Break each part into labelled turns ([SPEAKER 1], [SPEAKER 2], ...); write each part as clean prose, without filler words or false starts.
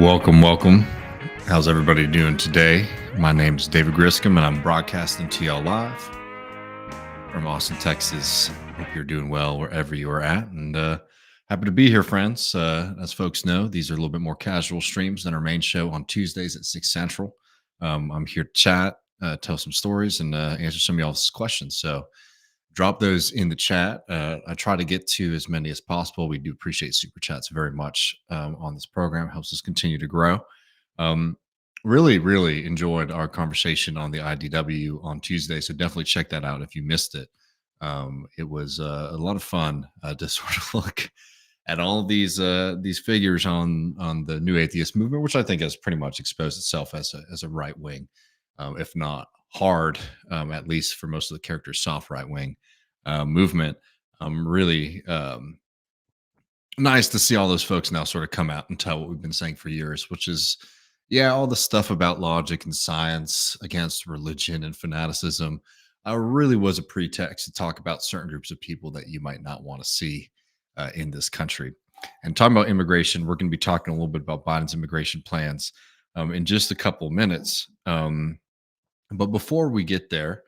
[SPEAKER 1] Welcome, welcome. How's everybody doing today? My name's David Griscom, and I'm broadcasting to y'all live from Austin, Texas. Hope you're doing well wherever you are at, and happy to be here, friends. As folks know, these are a little bit more casual streams than our main show on Tuesdays at 6 Central. I'm here to chat, tell some stories, and answer some of y'all's questions. So drop those in the chat. I try to get to as many as possible. We do appreciate super chats very much on this program. Helps us continue to grow. Um, really enjoyed our conversation on the IDW on Tuesday. So definitely check that out if you missed it. It was a lot of fun to sort of look at all of these figures on the new atheist movement, which I think has pretty much exposed itself as a right wing, if not hard, at least for most of the characters, soft right wing movement. Really nice to see all those folks now sort of come out and tell what we've been saying for years, which is, yeah, all the stuff about logic and science against religion and fanaticism really was a pretext to talk about certain groups of people that you might not want to see in this country. And talking about immigration, we're going to be talking a little bit about Biden's immigration plans in just a couple of minutes. But before we get there,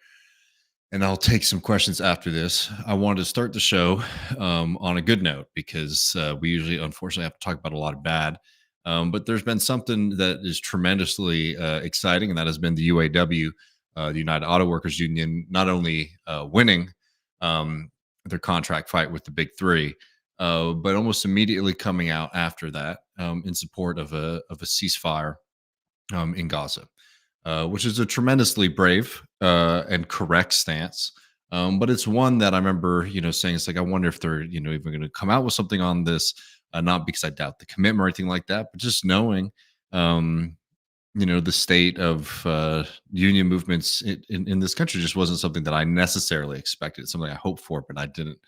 [SPEAKER 1] and I'll take some questions after this, I wanted to start the show on a good note because we usually, unfortunately, have to talk about a lot of bad. But there's been something that is tremendously exciting, and that has been the UAW, the United Auto Workers Union, not only winning their contract fight with the Big Three, but almost immediately coming out after that in support of a ceasefire in Gaza. Which is a tremendously brave and correct stance. But it's one that I remember, saying it's like, I wonder if they're, even going to come out with something on this, not because I doubt the commitment or anything like that, but just knowing, the state of union movements in this country just wasn't something that I necessarily expected. It's something I hoped for, but I didn't,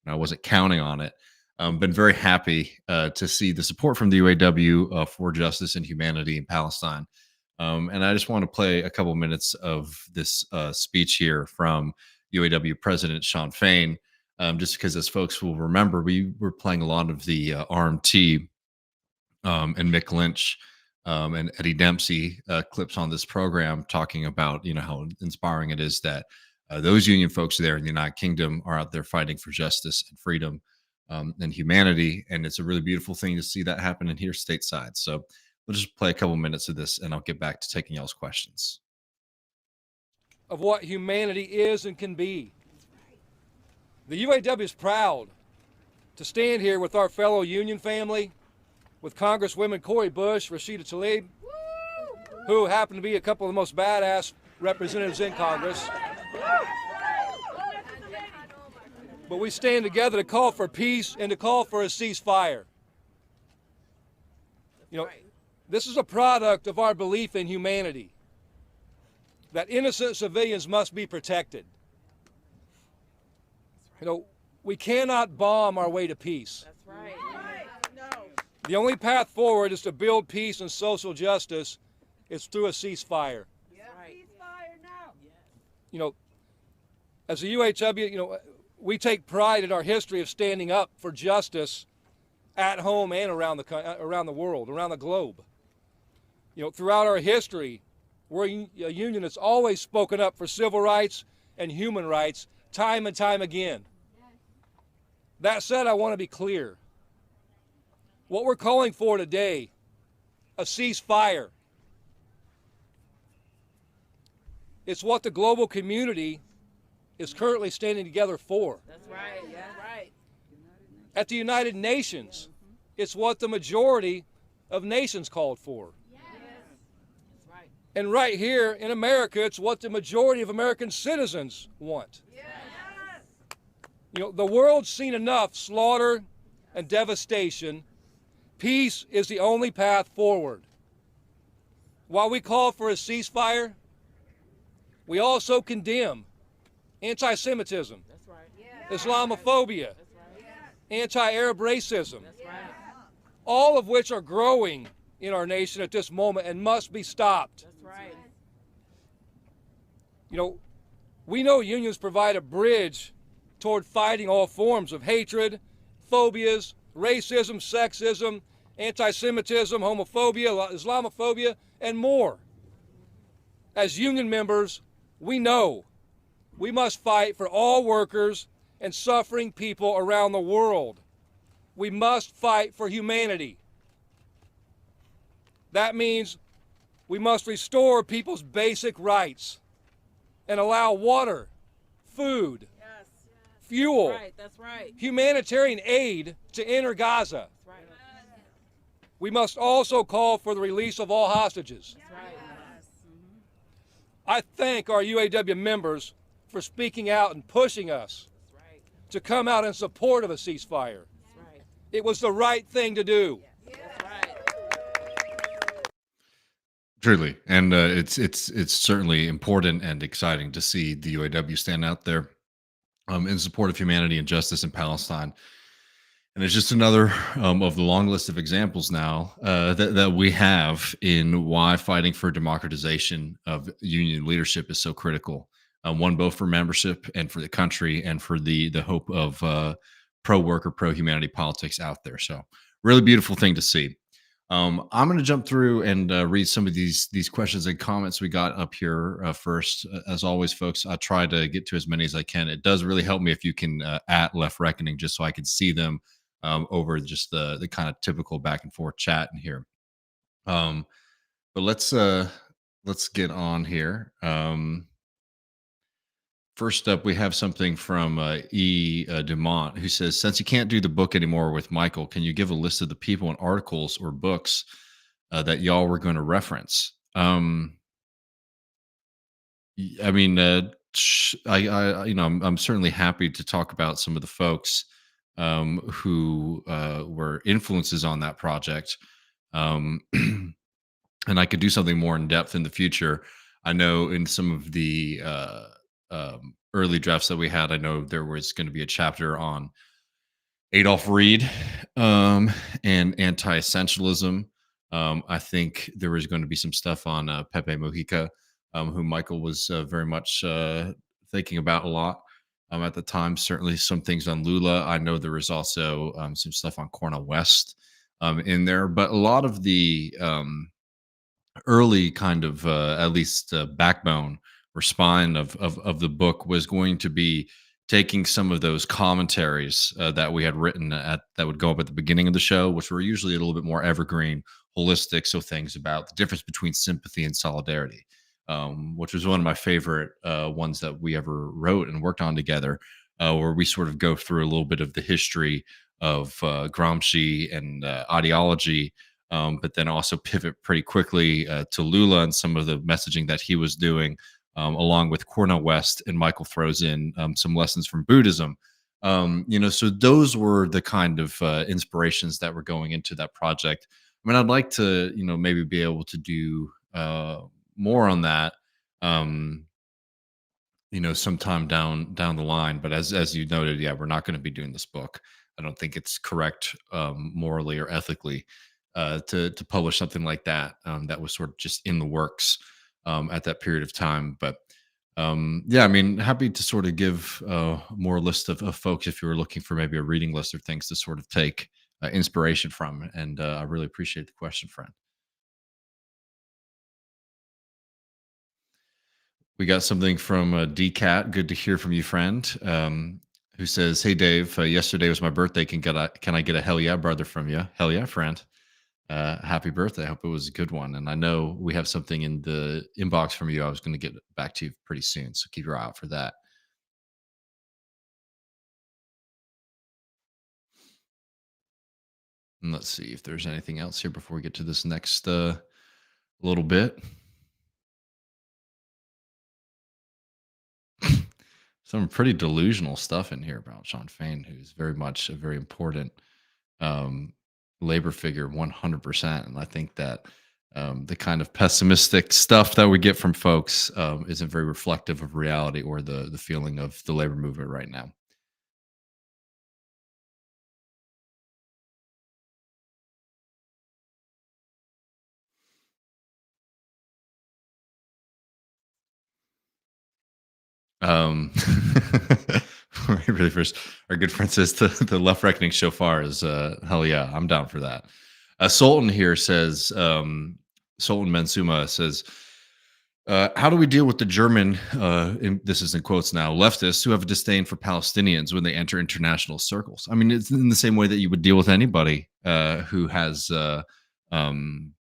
[SPEAKER 1] I wasn't counting on it. Been very happy to see the support from the UAW for justice and humanity in Palestine. And I just want to play a couple minutes of this speech here from UAW President Shawn Fain, just because, as folks will remember, we were playing a lot of the RMT and Mick Lynch and Eddie Dempsey clips on this program, talking about how inspiring it is that those union folks there in the United Kingdom are out there fighting for justice and freedom and humanity, and it's a really beautiful thing to see that happen in here stateside. So we'll just play a couple minutes of this, and I'll get back to taking y'all's questions.
[SPEAKER 2] Of what humanity is and can be. The UAW is proud to stand here with our fellow union family, with Congresswomen Cori Bush, Rashida Tlaib, who happen to be a couple of the most badass representatives in Congress. But we stand together to call for peace and to call for a ceasefire. This is a product of our belief in humanity, that innocent civilians must be protected. We cannot bomb our way to peace.
[SPEAKER 3] That's right. No.
[SPEAKER 2] The only path forward is to build peace and social justice. It's through a ceasefire.
[SPEAKER 3] Yeah. Right. Ceasefire now.
[SPEAKER 2] As a UAW, we take pride in our history of standing up for justice at home and around the world, around the globe. Throughout our history, we're a union that's always spoken up for civil rights and human rights time and time again. That said, I want to be clear. What we're calling for today, a ceasefire, it's what the global community is currently standing together for.
[SPEAKER 3] That's right. Yeah. Right.
[SPEAKER 2] At the United Nations, it's what the majority of nations called for. And right here in America, it's what the majority of American citizens want. The world's seen enough slaughter and devastation. Peace is the only path forward. While we call for a ceasefire, we also condemn anti-Semitism, Islamophobia, anti-Arab racism, all of which are growing in our nation at this moment and must be stopped.
[SPEAKER 3] Right.
[SPEAKER 2] We know unions provide a bridge toward fighting all forms of hatred, phobias, racism, sexism, anti-Semitism, homophobia, Islamophobia, and more. As union members, we know we must fight for all workers and suffering people around the world. We must fight for humanity. That means we must restore people's basic rights and allow water, food,
[SPEAKER 3] Yes.
[SPEAKER 2] fuel,
[SPEAKER 3] That's right.
[SPEAKER 2] humanitarian aid to enter Gaza.
[SPEAKER 3] That's right.
[SPEAKER 2] We must also call for the release of all hostages.
[SPEAKER 3] That's right.
[SPEAKER 2] I thank our UAW members for speaking out and pushing us
[SPEAKER 3] That's right.
[SPEAKER 2] to come out in support of a ceasefire.
[SPEAKER 3] That's right.
[SPEAKER 2] It was the right thing to do.
[SPEAKER 3] That's right.
[SPEAKER 1] Truly, and it's certainly important and exciting to see the UAW stand out there in support of humanity and justice in Palestine. And it's just another of the long list of examples now that we have in why fighting for democratization of union leadership is so critical. One, both for membership and for the country and for the hope of pro worker, pro humanity politics out there. So, really beautiful thing to see. I'm going to jump through and read some of these questions and comments we got up here first. As always, folks, I try to get to as many as I can. It does really help me if you can at Left Reckoning, just so I can see them over just the kind of typical back and forth chat in here. But let's get on here. First up, we have something from Dumont, who says, since you can't do the book anymore with Michael, can you give a list of the people and articles or books that y'all were going to reference? I mean, I'm certainly happy to talk about some of the folks who were influences on that project. And I could do something more in depth in the future. I know in some of the early drafts that we had, I know there was going to be a chapter on Adolf Reed and anti-essentialism. I think there was going to be some stuff on Pepe Mujica, who Michael was very much thinking about a lot at the time. Certainly some things on Lula. I know there was also some stuff on Cornel West in there, but a lot of the early kind of at least backbone or spine of the book was going to be taking some of those commentaries that we had written that would go up at the beginning of the show, which were usually a little bit more evergreen, holistic. So things about the difference between sympathy and solidarity, which was one of my favorite ones that we ever wrote and worked on together, where we sort of go through a little bit of the history of Gramsci and ideology, but then also pivot pretty quickly to Lula and some of the messaging that he was doing, along with Cornel West, and Michael throws in some lessons from Buddhism. So those were the kind of inspirations that were going into that project. I mean, I'd like to, maybe be able to do more on that, sometime down the line. But as you noted, yeah, we're not going to be doing this book. I don't think it's correct morally or ethically to publish something like that that was sort of just in the works at that period of time. But yeah, I mean, happy to sort of give more list of folks if you were looking for maybe a reading list or things to sort of take inspiration from. And I really appreciate the question, friend. We got something from DCAT. Good to hear from you, friend. Who says, "Hey Dave, yesterday was my birthday. Can I get a hell yeah, brother from you? Hell yeah, friend. Happy birthday. I hope it was a good one. And I know we have something in the inbox from you. I was going to get back to you pretty soon. So keep your eye out for that." And let's see if there's anything else here before we get to this next little bit. Some pretty delusional stuff in here about Sean Fain, who's very much a very important labor figure, 100%. And I think that the kind of pessimistic stuff that we get from folks isn't very reflective of reality or the feeling of the labor movement right now. Really first, our good friend says the Left Reckoning shofar is hell yeah, I'm down for that. Sultan here says, Sultan Mensuma says, how do we deal with the German, this is in quotes now, leftists who have a disdain for Palestinians when they enter international circles? I mean, it's in the same way that you would deal with anybody who has, um,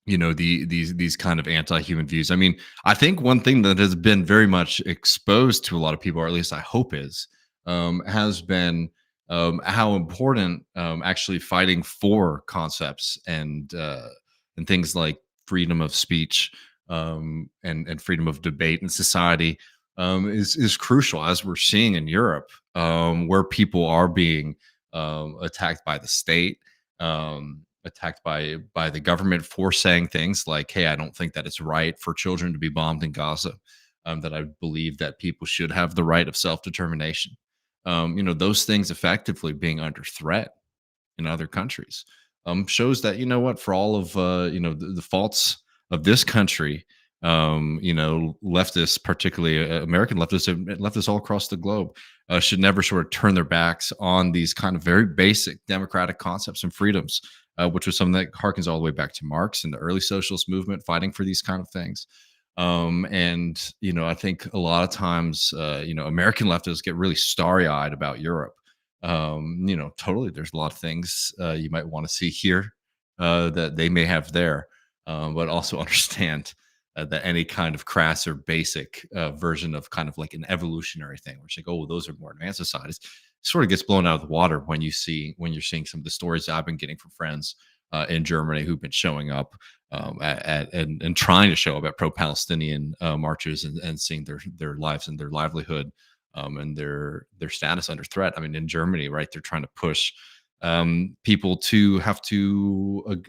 [SPEAKER 1] these kind of anti-human views. I mean, I think one thing that has been very much exposed to a lot of people, or at least I hope is, has been how important actually fighting for concepts and things like freedom of speech and freedom of debate in society is crucial, as we're seeing in Europe, where people are being attacked by the state, attacked by the government for saying things like, "Hey, I don't think that it's right for children to be bombed in Gaza. That I believe that people should have the right of self determination." Those things effectively being under threat in other countries shows that, you know what, for all of the faults of this country, leftists, particularly American leftists and leftists all across the globe, should never sort of turn their backs on these kind of very basic democratic concepts and freedoms, which was something that harkens all the way back to Marx and the early socialist movement, fighting for these kind of things. And I think a lot of times, American leftists get really starry-eyed about Europe. Totally, there's a lot of things you might want to see here that they may have there, but also understand that any kind of crass or basic version of kind of like an evolutionary thing, where it's like, oh, those are more advanced societies, sort of gets blown out of the water when you're seeing some of the stories I've been getting from friends in Germany who've been showing up and trying to show up at pro-Palestinian marches and seeing their lives and their livelihood and their status under threat. I mean, in Germany, right, they're trying to push people to have to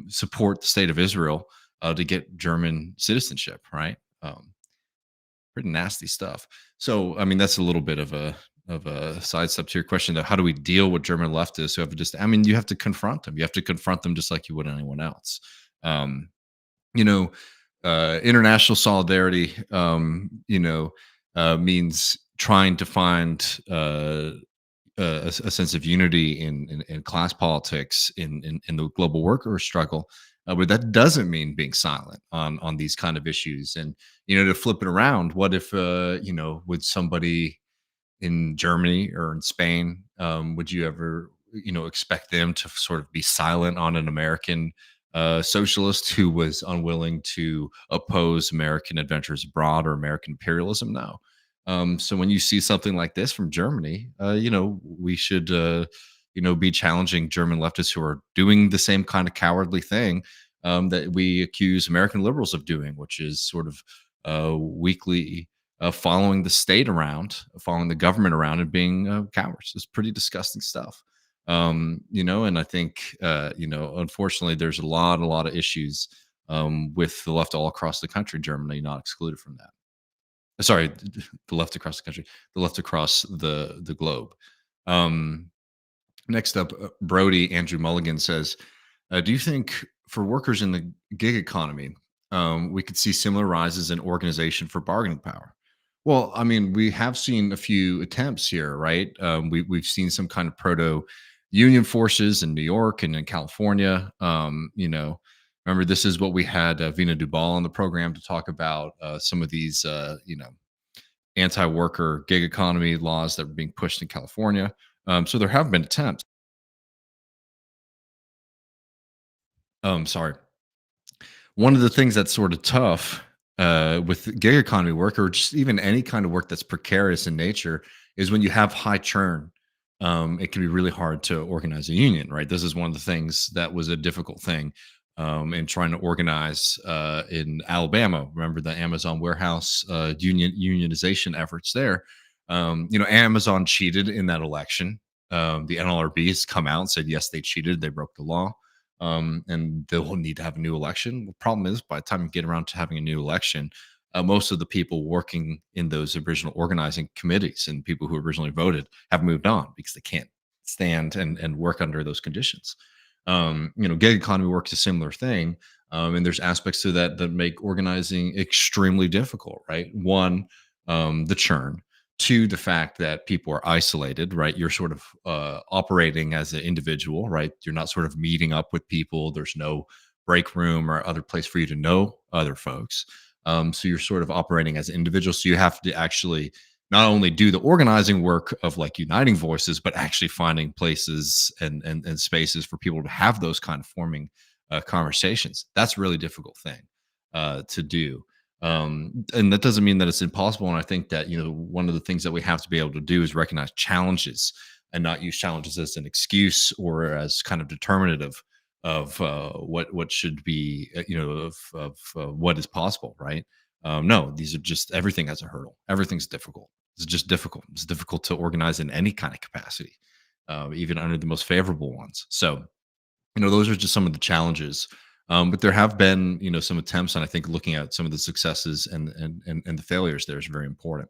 [SPEAKER 1] support the state of Israel to get German citizenship, right? Pretty nasty stuff. So, I mean, that's a little bit of a sidestep to your question, though. How do we deal with German leftists who have just? I mean, you have to confront them. You have to confront them just like you would anyone else. Um, International solidarity, means trying to find a sense of unity in class politics in the global worker struggle. But that doesn't mean being silent on these kind of issues. And to flip it around, what if would somebody in Germany or in Spain, would you ever expect them to sort of be silent on an American socialist who was unwilling to oppose American adventures abroad or American imperialism? No. So when you see something like this from Germany, we should, be challenging German leftists who are doing the same kind of cowardly thing that we accuse American liberals of doing, which is sort of weekly following the state around, following the government around, and being cowards. It's pretty disgusting stuff. And I think, unfortunately, there's a lot of issues with the left all across the country, Germany not excluded from that. Sorry, the left across the country, the left across the globe. Um, Next up, Brody Andrew Mulligan says, "Do you think for workers in the gig economy, we could see similar rises in organization for bargaining power?" Well, I mean, we have seen a few attempts here, right? We've seen some kind of proto union forces in New York and in California. Remember, this is what we had Vina Dubal on the program to talk about some of these, anti-worker gig economy laws that were being pushed in California. So there have been attempts. Sorry. One of the things that's sort of tough with gig economy work, or just even any kind of work that's precarious in nature, is when you have high churn. It can be really hard to organize a union, right? This is one of the things that was a difficult thing in trying to organize in Alabama. Remember the Amazon warehouse unionization efforts there? Amazon cheated in that election. The NLRB has come out and said, yes, they cheated. They broke the law. And they'll need to have a new election. The problem is, by the time you get around to having a new election, most of the people working in those original organizing committees and people who originally voted have moved on because they can't stand and work under those conditions. Gig economy works a similar thing. And there's aspects to that that make organizing extremely difficult, right? One, the churn. to the fact that people are isolated, right? You're sort of operating as an individual, right? You're not sort of meeting up with people. There's no break room or other place for you to know other folks. So you're sort of operating as an individual. So you have to actually not only do the organizing work of like uniting voices, but actually finding places and spaces for people to have those kind of forming conversations. That's a really difficult thing to do. And that doesn't mean that it's impossible. And I think that, one of the things that we have to be able to do is recognize challenges and not use challenges as an excuse or as kind of determinative of what should be, what is possible, right? No, these are just everything has a hurdle. Everything's difficult. It's just difficult. It's difficult to organize in any kind of capacity, even under the most favorable ones. So, those are just some of the challenges. But there have been, some attempts, and I think looking at some of the successes and the failures there is very important.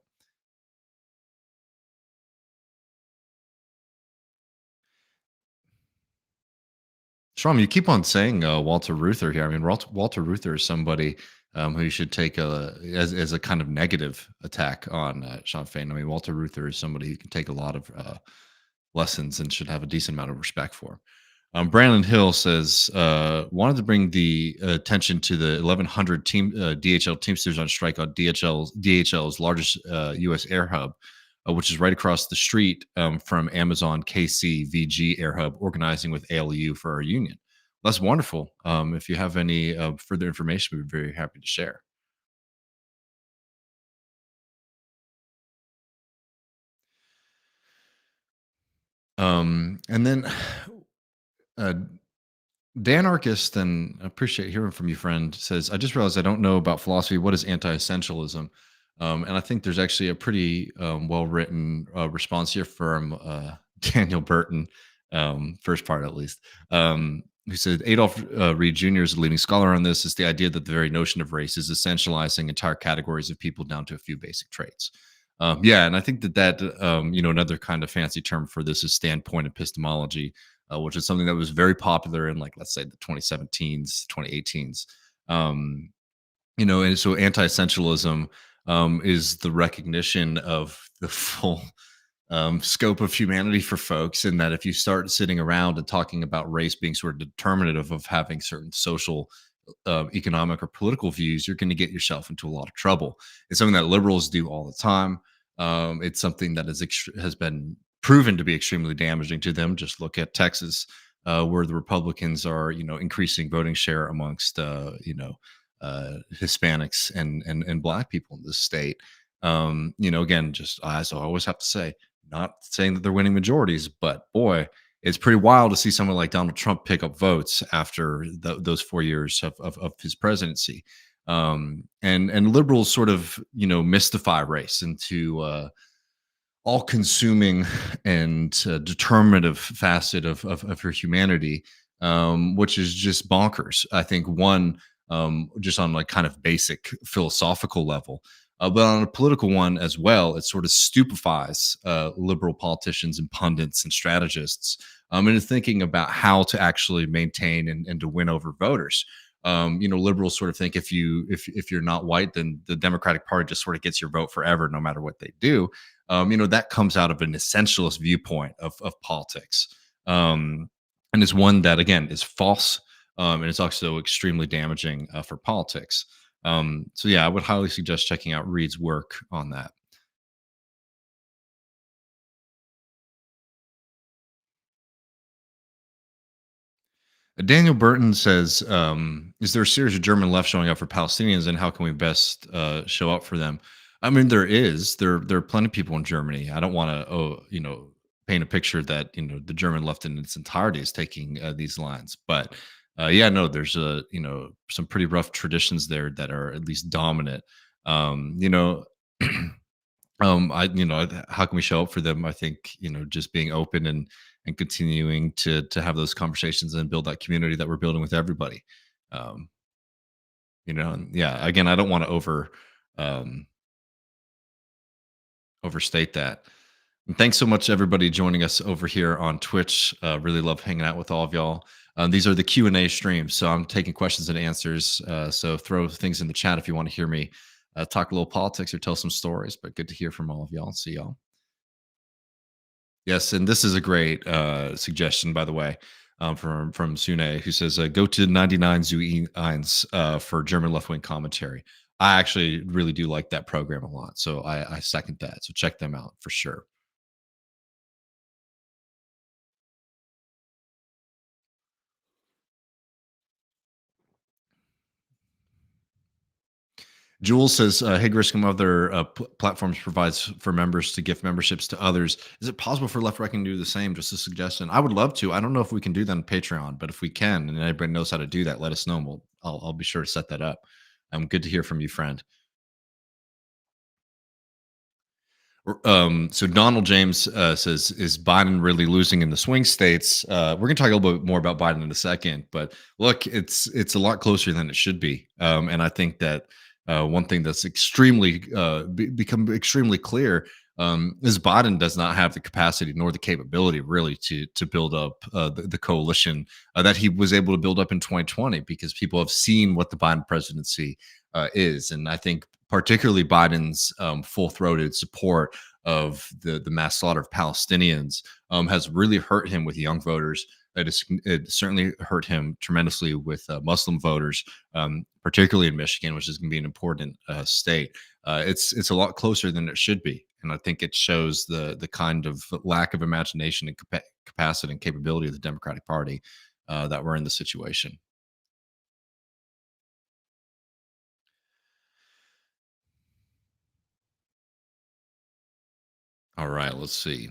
[SPEAKER 1] Shram, you keep on saying Walter Reuther here. I mean, Walter Reuther is somebody who you should take as a kind of negative attack on Sean Fain. I mean, Walter Reuther is somebody who can take a lot of lessons and should have a decent amount of respect for. Brandon Hill says, wanted to bring the attention to the 1,100 DHL Teamsters on strike on DHL's largest U.S. air hub, which is right across the street from Amazon KCVG air hub, organizing with ALU for our union. That's wonderful. If you have any further information, we'd be very happy to share. And then uh, Dan Archist, and I appreciate hearing from you, friend, says, I just realized I don't know about philosophy. What is anti essentialism? And I think there's actually a pretty well written response here from Daniel Burton, first part at least, who said Adolf Reed Jr. is a leading scholar on this. Is the idea that the very notion of race is essentializing entire categories of people down to a few basic traits. Yeah, and I think that another kind of fancy term for this is standpoint epistemology, which is something that was very popular in, like, let's say the 2017s, 2018s. And so anti-essentialism is the recognition of the full scope of humanity for folks, and that if you start sitting around and talking about race being sort of determinative of having certain social, economic, or political views, you're going to get yourself into a lot of trouble. It's something that liberals do all the time. It's something that has been proven to be extremely damaging to them. Just look at Texas, where the Republicans are, increasing voting share amongst, Hispanics and Black people in this state. Again, just as I always have to say, not saying that they're winning majorities, but boy, it's pretty wild to see someone like Donald Trump pick up votes after those 4 years of his presidency. And liberals sort of mystify race into all-consuming and determinative facet of her humanity, which is just bonkers. I think one, just on like kind of basic philosophical level, but on a political one as well, it sort of stupefies liberal politicians and pundits and strategists into thinking about how to actually maintain and to win over voters. Liberals sort of think if you're not white, then the Democratic Party just sort of gets your vote forever, no matter what they do. That comes out of an essentialist viewpoint of politics, and is one that again is false, and it's also extremely damaging for politics. So yeah, I would highly suggest checking out Reed's work on that. Daniel Burton says, "Is there a series of German left showing up for Palestinians, and how can we best show up for them?" I mean, there is. There are plenty of people in Germany. I don't want to, paint a picture that the German left in its entirety is taking these lines, but yeah, no, there's some pretty rough traditions there that are at least dominant. Um, you know, how can we show up for them? I think just being open and continuing to have those conversations and build that community that we're building with everybody. Um, and yeah, again, I don't want to um, overstate that. And thanks so much, everybody, joining us over here on Twitch. Really love hanging out with all of y'all. These are the Q&A streams, so I'm taking questions and answers. So throw things in the chat if you want to hear me talk a little politics or tell some stories. But good to hear from all of y'all. See y'all. Yes, and this is a great suggestion, by the way, from Sune, who says, "Go to 99 zu 1 for German left wing commentary." I actually really do like that program a lot, so I second that. So check them out for sure. Jules says, "Hey, Griscom, other platforms provides for members to gift memberships to others. Is it possible for Left Reckoning to do the same? Just a suggestion. I would love to. I don't know if we can do that on Patreon, but if we can, and anybody knows how to do that, let us know. And I'll be sure to set that up. Good to hear from you, friend." So Donald James says, "Is Biden really losing in the swing states?" We're going to talk a little bit more about Biden in a second, but look, it's a lot closer than it should be, and I think that one thing that's extremely become extremely clear is Biden does not have the capacity nor the capability really to build up the coalition that he was able to build up in 2020 because people have seen what the Biden presidency is, and I think particularly Biden's full-throated support of the mass slaughter of Palestinians has really hurt him with young voters. It certainly hurt him tremendously with Muslim voters, particularly in Michigan, which is going to be an important state. It's a lot closer than it should be, and I think it shows the kind of lack of imagination and capacity and capability of the Democratic Party that we're in the situation. All right, let's see.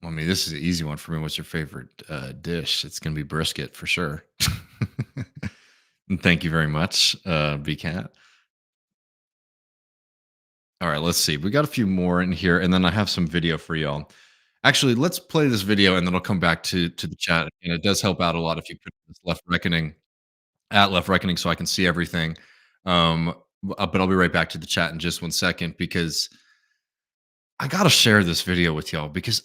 [SPEAKER 1] I mean, this is an easy one for me. What's your favorite dish? It's going to be brisket for sure. And thank you very much, BCat. All right, let's see. We got a few more in here, and then I have some video for y'all. Actually, let's play this video, and then I'll come back to the chat. And it does help out a lot if you put this Left Reckoning at Left Reckoning, so I can see everything. But I'll be right back to the chat in just 1 second because I gotta share this video with y'all because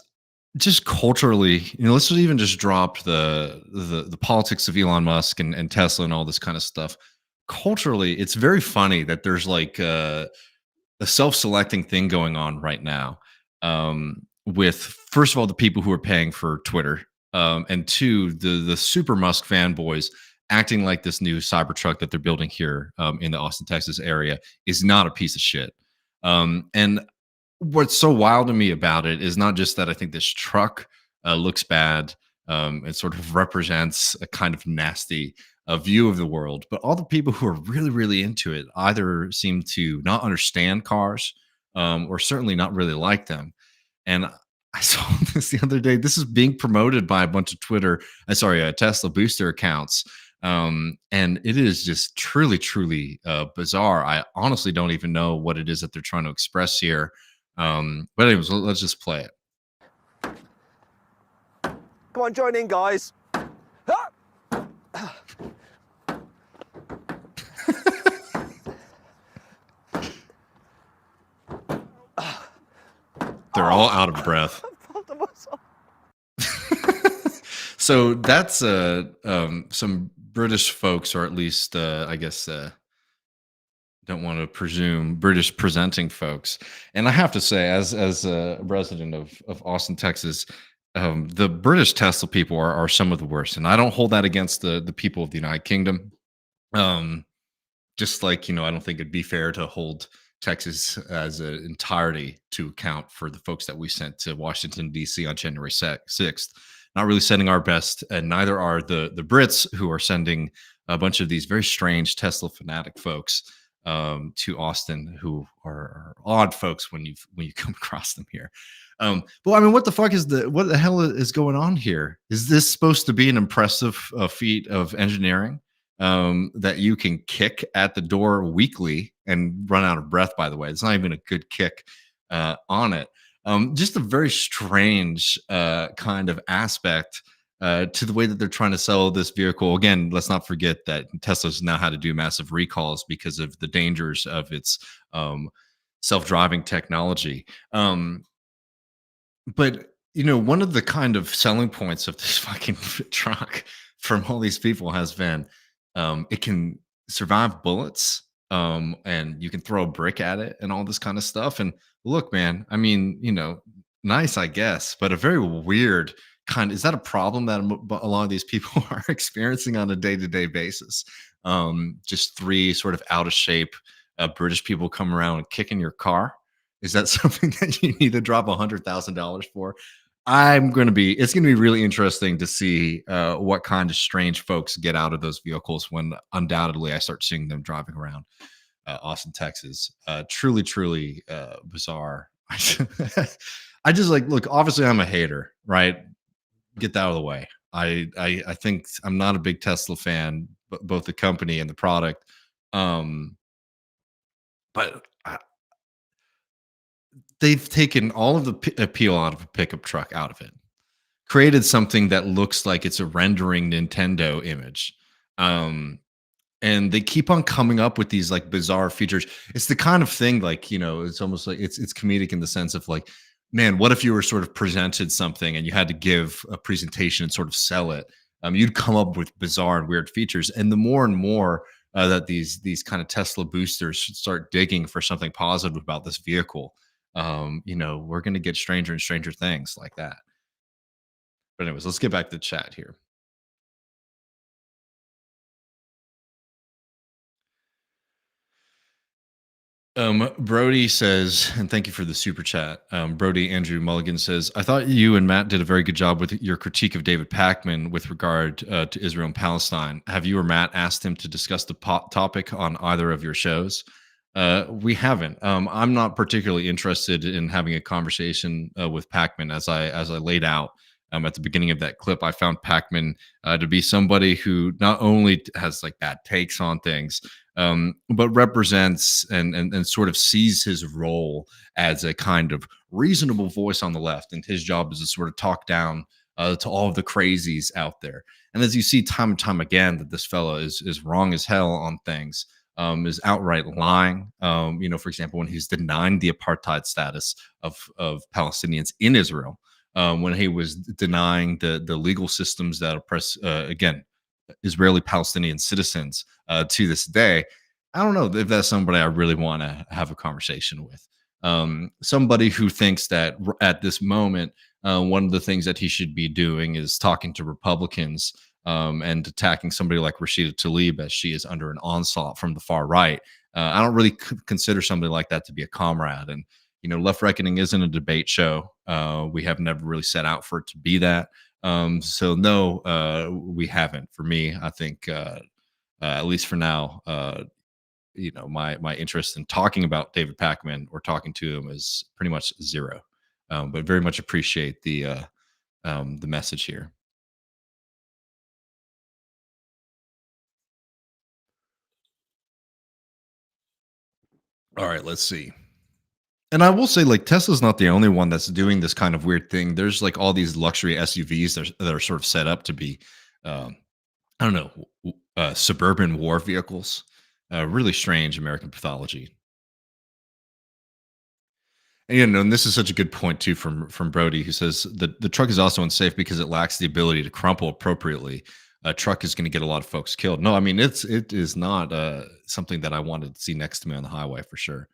[SPEAKER 1] just culturally, let's just even just drop the politics of Elon Musk and Tesla and all this kind of stuff. Culturally, it's very funny that there's like a self-selecting thing going on right now with first of all the people who are paying for Twitter, and two the super Musk fanboys acting like this new Cybertruck that they're building here in the Austin, Texas area is not a piece of shit. And what's so wild to me about it is not just that I think this truck looks bad. It sort of represents a kind of nasty view of the world, but all the people who are really, really into it either seem to not understand cars or certainly not really like them. And I saw this the other day. This is being promoted by a bunch of Tesla booster accounts. And it is just truly, truly bizarre. I honestly don't even know what it is that they're trying to express here. But anyways, let's just play it.
[SPEAKER 4] Come on, join in, guys.
[SPEAKER 1] They're all out of breath. So that's some British folks, or at least I guess don't want to presume British presenting folks. And I have to say, as a resident of Austin, Texas, the British Tesla people are some of the worst, and I don't hold that against the people of the United Kingdom. Just like, I don't think it'd be fair to hold Texas as an entirety to account for the folks that we sent to Washington, D.C. on January 6th. Not really sending our best, and neither are the Brits, who are sending a bunch of these very strange Tesla fanatic folks to Austin, who are odd folks when you come across them here. But I mean, what the hell is going on here? Is this supposed to be an impressive feat of engineering that you can kick at the door weekly and run out of breath? By the way, it's not even a good kick on it. Just a very strange kind of aspect to the way that they're trying to sell this vehicle. Again, let's not forget that Tesla's now had to do massive recalls because of the dangers of its self-driving technology. But one of the kind of selling points of this fucking truck from all these people has been it can survive bullets, and you can throw a brick at it and all this kind of stuff. And look, man, I mean, nice, I guess, but a very weird kind. Is that a problem that a lot of these people are experiencing on a day-to-day basis? Just three sort of out of shape British people come around and kicking your car. Is that something that you need to drop $100,000 for? It's gonna be really interesting to see what kind of strange folks get out of those vehicles when undoubtedly I start seeing them driving around Austin, Texas. Truly, truly bizarre. I just like look. Obviously, I'm a hater, right? Get that out of the way. I think I'm not a big Tesla fan, but both the company and the product. Um, but they've taken all of the appeal out of a pickup truck out of it, created something that looks like it's a rendering Nintendo image. Um, and they keep on coming up with these like bizarre features. It's the kind of thing like, it's almost like it's comedic in the sense of like, man, what if you were sort of presented something and you had to give a presentation and sort of sell it? You'd come up with bizarre and weird features. And the more and more that these kind of Tesla boosters should start digging for something positive about this vehicle, we're going to get stranger and stranger things like that. But anyways, let's get back to the chat here. Brody says, and thank you for the super chat. Brody Andrew Mulligan says, I thought you and Matt did a very good job with your critique of David Pakman with regard to Israel and Palestine. Have you or Matt asked him to discuss the topic on either of your shows? We haven't. I'm not particularly interested in having a conversation with Pakman, as I laid out at the beginning of that clip. I found Pakman to be somebody who not only has like bad takes on things, but represents and sort of sees his role as a kind of reasonable voice on the left, and his job is to sort of talk down to all of the crazies out there. And as you see time and time again, that this fellow is wrong as hell on things. Is outright lying. For example, when he's denying the apartheid status of Palestinians in Israel, when he was denying the legal systems that oppress again Israeli Palestinian citizens to this day. I don't know if that's somebody I really want to have a conversation with. Somebody who thinks that at this moment, one of the things that he should be doing is talking to Republicans and attacking somebody like Rashida Tlaib as she is under an onslaught from the far right. I don't really consider somebody like that to be a comrade. And Left Reckoning isn't a debate show. We have never really set out for it to be that. So no, we haven't. For me, I think at least for now, my interest in talking about David Pakman or talking to him is pretty much zero. But very much appreciate the message here. All right, let's see. And I will say, like, Tesla's not the only one that's doing this kind of weird thing. There's like all these luxury SUVs that are sort of set up to be, um, I don't know, suburban war vehicles. Really strange American pathology. And, and this is such a good point too from Brody, who says the truck is also unsafe because it lacks the ability to crumple appropriately. A truck is going to get a lot of folks killed. No, I mean it is not something that I wanted to see next to me on the highway for sure.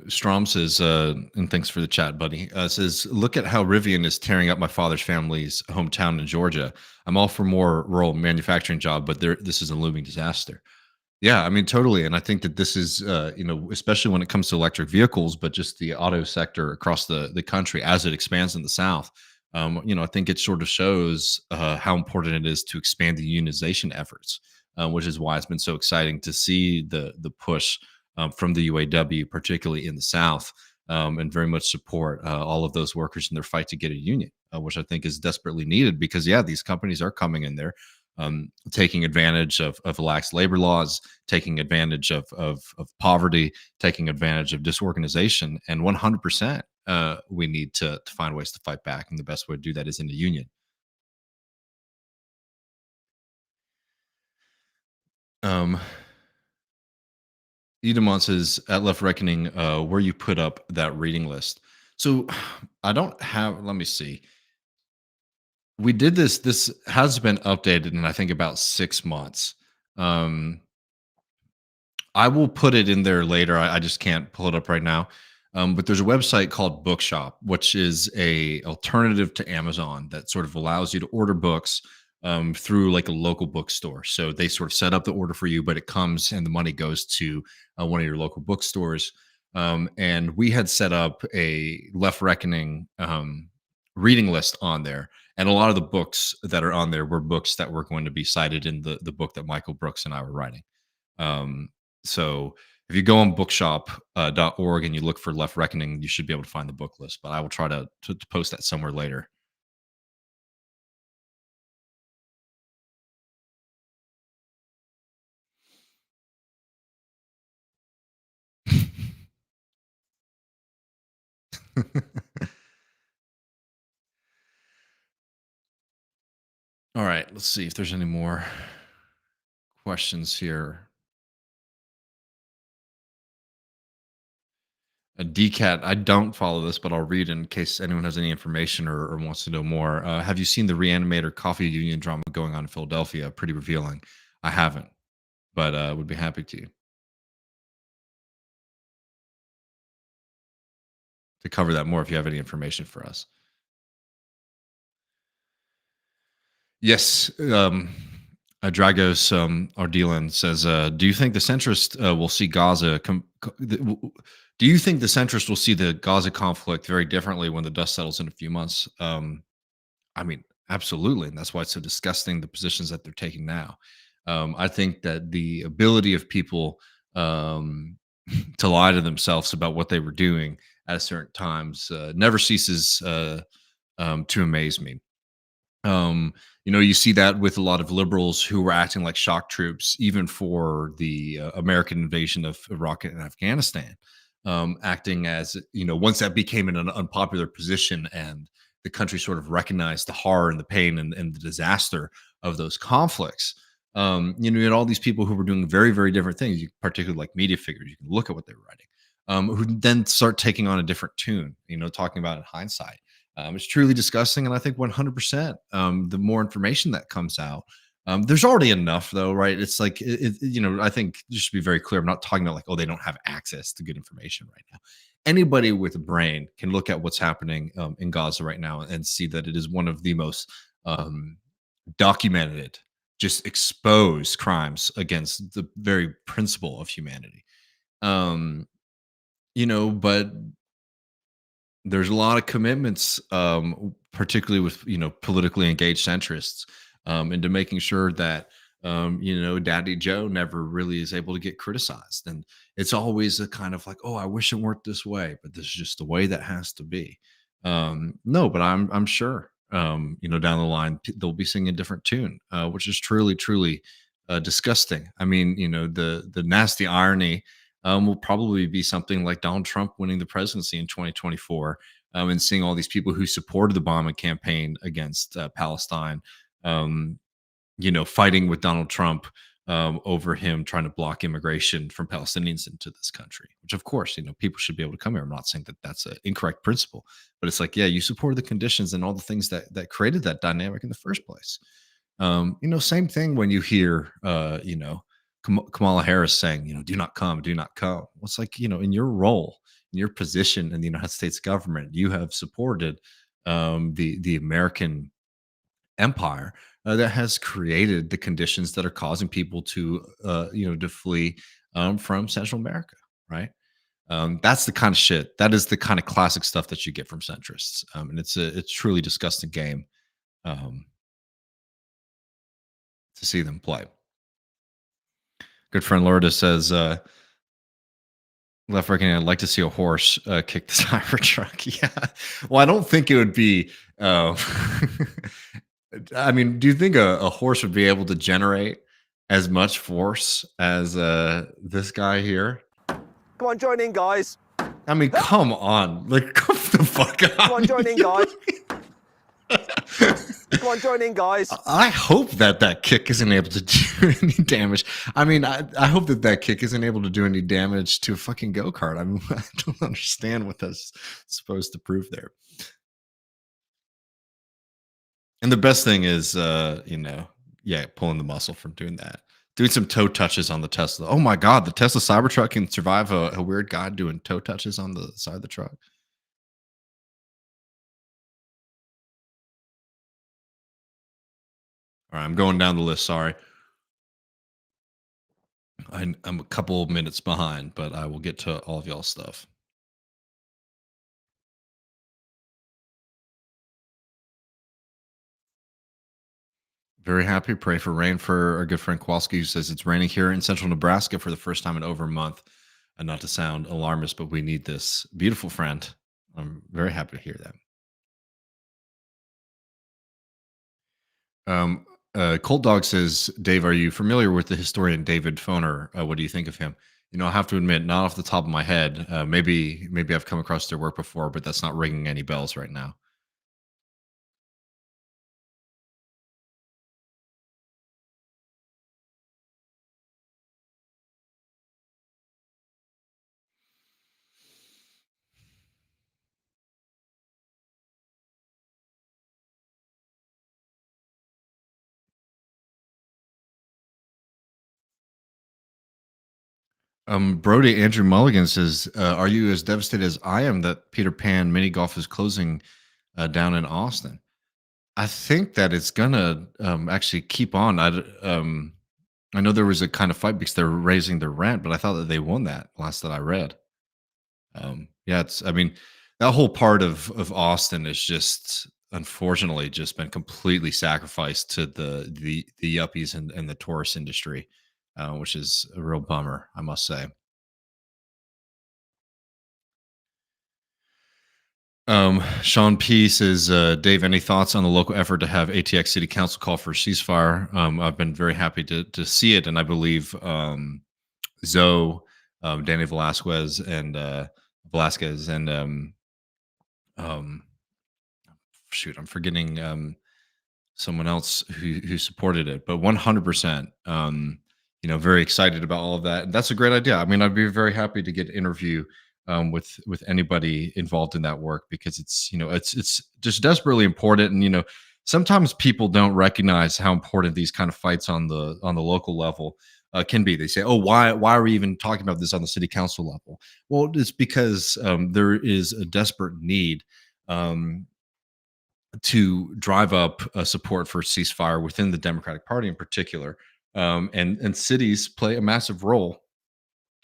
[SPEAKER 1] Strom says, and thanks for the chat, buddy. Says, look at how Rivian is tearing up my father's family's hometown in Georgia. I'm all for more rural manufacturing job, but this is a looming disaster. Yeah, I mean, totally. And I think that this is, especially when it comes to electric vehicles, but just the auto sector across the country as it expands in the South. I think it sort of shows how important it is to expand the unionization efforts, which is why it's been so exciting to see the push from the UAW, particularly in the South, and very much support all of those workers in their fight to get a union, which I think is desperately needed because, yeah, these companies are coming in there, taking advantage of lax labor laws, taking advantage of poverty, taking advantage of disorganization, and 100%. we need to find ways to fight back, and the best way to do that is in the union. Um, Edamon says at Left Reckoning, where you put up that reading list. So I don't have. Let me see. We did this. This has been updated in I think about 6 months. Um, I will put it in there later. I just can't pull it up right now. But there's a website called Bookshop, which is a alternative to Amazon that sort of allows you to order books through like a local bookstore. So they sort of set up the order for you, but it comes and the money goes to one of your local bookstores. And we had set up a Left Reckoning reading list on there. And a lot of the books that are on there were books that were going to be cited in the book that Michael Brooks and I were writing. So if you go on bookshop.org and you look for Left Reckoning, you should be able to find the book list, but I will try to post that somewhere later. All right, let's see if there's any more questions here. A DCAT, I don't follow this, but I'll read in case anyone has any information or wants to know more. Have you seen the Reanimator coffee union drama going on in Philadelphia? Pretty revealing. I haven't, but would be happy to cover that more if you have any information for us. Yes. Dragos Ardelan says, "Do you think the centrist will see Gaza? Do you think the centrist will see the Gaza conflict very differently when the dust settles in a few months?" I mean, absolutely, and that's why it's so disgusting the positions that they're taking now. I think that the ability of people to lie to themselves about what they were doing at certain times never ceases to amaze me. You see that with a lot of liberals who were acting like shock troops, even for the American invasion of Iraq and Afghanistan, acting as, once that became an unpopular position and the country sort of recognized the horror and the pain and the disaster of those conflicts. You had all these people who were doing very, very different things, particularly like media figures. You can look at what they were writing, who then start taking on a different tune, talking about it in hindsight. It's truly disgusting, and I think 100%. The more information that comes out, there's already enough, though, right? It's like, I think just to be very clear, I'm not talking about like, oh, they don't have access to good information right now. Anybody with a brain can look at what's happening in Gaza right now and see that it is one of the most documented, just exposed crimes against the very principle of humanity. But there's a lot of commitments, particularly with politically engaged centrists, into making sure that Daddy Joe never really is able to get criticized, and it's always a kind of like, oh, I wish it weren't this way, but this is just the way that has to be. No, but I'm sure down the line they'll be singing a different tune, which is truly disgusting. I mean, the nasty irony will probably be something like Donald Trump winning the presidency in 2024, and seeing all these people who supported the bombing campaign against Palestine, fighting with Donald Trump over him trying to block immigration from Palestinians into this country, which of course, people should be able to come here. I'm not saying that that's an incorrect principle, but it's like, yeah, you supported the conditions and all the things that created that dynamic in the first place. Same thing when you hear, Kamala Harris saying, do not come, do not come. Well, it's like, in your role, in your position in the United States government, you have supported the American empire that has created the conditions that are causing people to, to flee from Central America, right? That's the kind of shit. That is the kind of classic stuff that you get from centrists, and it's a truly disgusting game to see them play. Good friend Lorda says, Left Reckoning, I'd like to see a horse kick the Cybertruck. Yeah. Well, I don't think it would be. I mean, do you think a horse would be able to generate as much force as this guy here?
[SPEAKER 4] Come on, join in, guys.
[SPEAKER 1] I mean, come on. Like, come the fuck on.
[SPEAKER 4] Come on, join in, guys. Come on, join in, guys.
[SPEAKER 1] I hope that that kick isn't able to do any damage. I mean, I hope that that kick isn't able to do any damage to a fucking go-kart. I mean, I don't understand what that's supposed to prove there. And the best thing is, yeah, pulling the muscle from doing that. Doing some toe touches on the Tesla. Oh my God, the Tesla Cybertruck can survive a weird guy doing toe touches on the side of the truck. All right, I'm going down the list. Sorry. I'm a couple of minutes behind, but I will get to all of y'all's stuff. Very happy. Pray for rain for our good friend Kowalski, who says it's raining here in central Nebraska for the first time in over a month. And not to sound alarmist, but we need this. Beautiful friend. I'm very happy to hear that. Cold Dog says, Dave, are you familiar with the historian David Foner? What do you think of him? You know, I have to admit, not off the top of my head. Maybe I've come across their work before, but that's not ringing any bells right now. Brody Andrew Mulligan says, "Are you as devastated as I am that Peter Pan mini golf is closing down in Austin?" I think that it's gonna actually keep on. I know there was a kind of fight because they're raising their rent, but I thought that they won that last that I read. Yeah, it's. I mean, that whole part of Austin is just unfortunately just been completely sacrificed to the yuppies and the tourist industry, which is a real bummer, I must say. Sean P says, Dave, any thoughts on the local effort to have ATX City Council call for a ceasefire? I've been very happy to see it, and I believe Zoe, Danny Velasquez, and um, shoot, I'm forgetting someone else who supported it, but 100%. Very excited about all of that. And that's a great idea. I mean, I'd be very happy to get an interview with anybody involved in that work because it's just desperately important. And sometimes people don't recognize how important these kind of fights on the local level can be. They say, "Oh, why are we even talking about this on the city council level?" Well, it's because there is a desperate need. To drive up support for ceasefire within the Democratic Party in particular, and cities play a massive role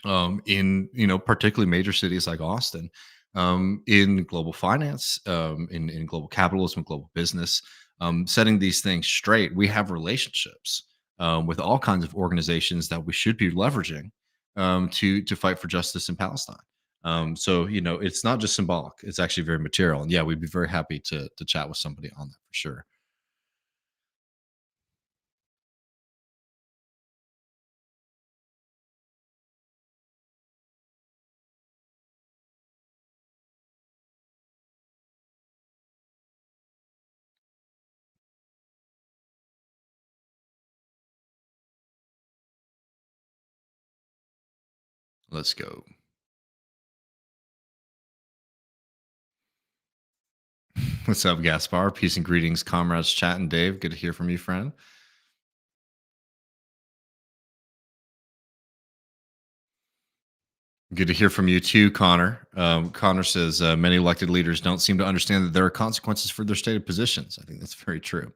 [SPEAKER 1] in particularly major cities like Austin, in global finance, in global capitalism, global business, setting these things straight. We have relationships with all kinds of organizations that we should be leveraging to fight for justice in Palestine. So it's not just symbolic; it's actually very material. And yeah, we'd be very happy to chat with somebody on that for sure. Let's go. What's up, Gaspar? Peace and greetings, comrades, chat and Dave. Good to hear from you, friend. Good to hear from you too, Connor. Connor says many elected leaders don't seem to understand that there are consequences for their stated positions. I think that's very true.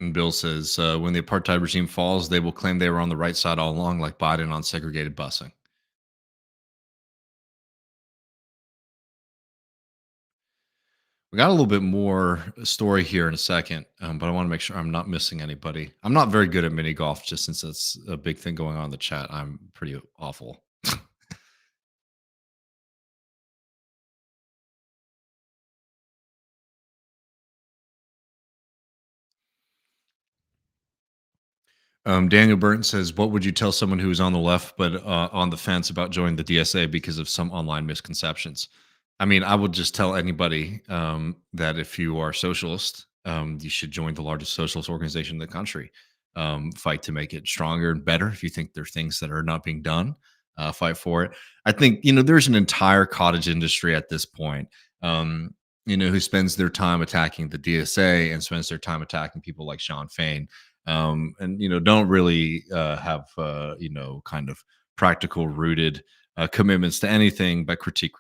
[SPEAKER 1] And Bill says when the apartheid regime falls, they will claim they were on the right side all along, like Biden on segregated busing. We got a little bit more story here in a second, but I want to make sure I'm not missing anybody. I'm not very good at mini golf, just since that's a big thing going on in the chat. I'm pretty awful. Daniel Burton says, "What would you tell someone who is on the left but on the fence about joining the DSA because of some online misconceptions?" I mean, I would just tell anybody that if you are socialist, you should join the largest socialist organization in the country. Fight to make it stronger and better. If you think there are things that are not being done, fight for it. I think there's an entire cottage industry at this point. Um, who spends their time attacking the DSA and spends their time attacking people like Sean Fain and don't really have kind of practical rooted commitments to anything but critique,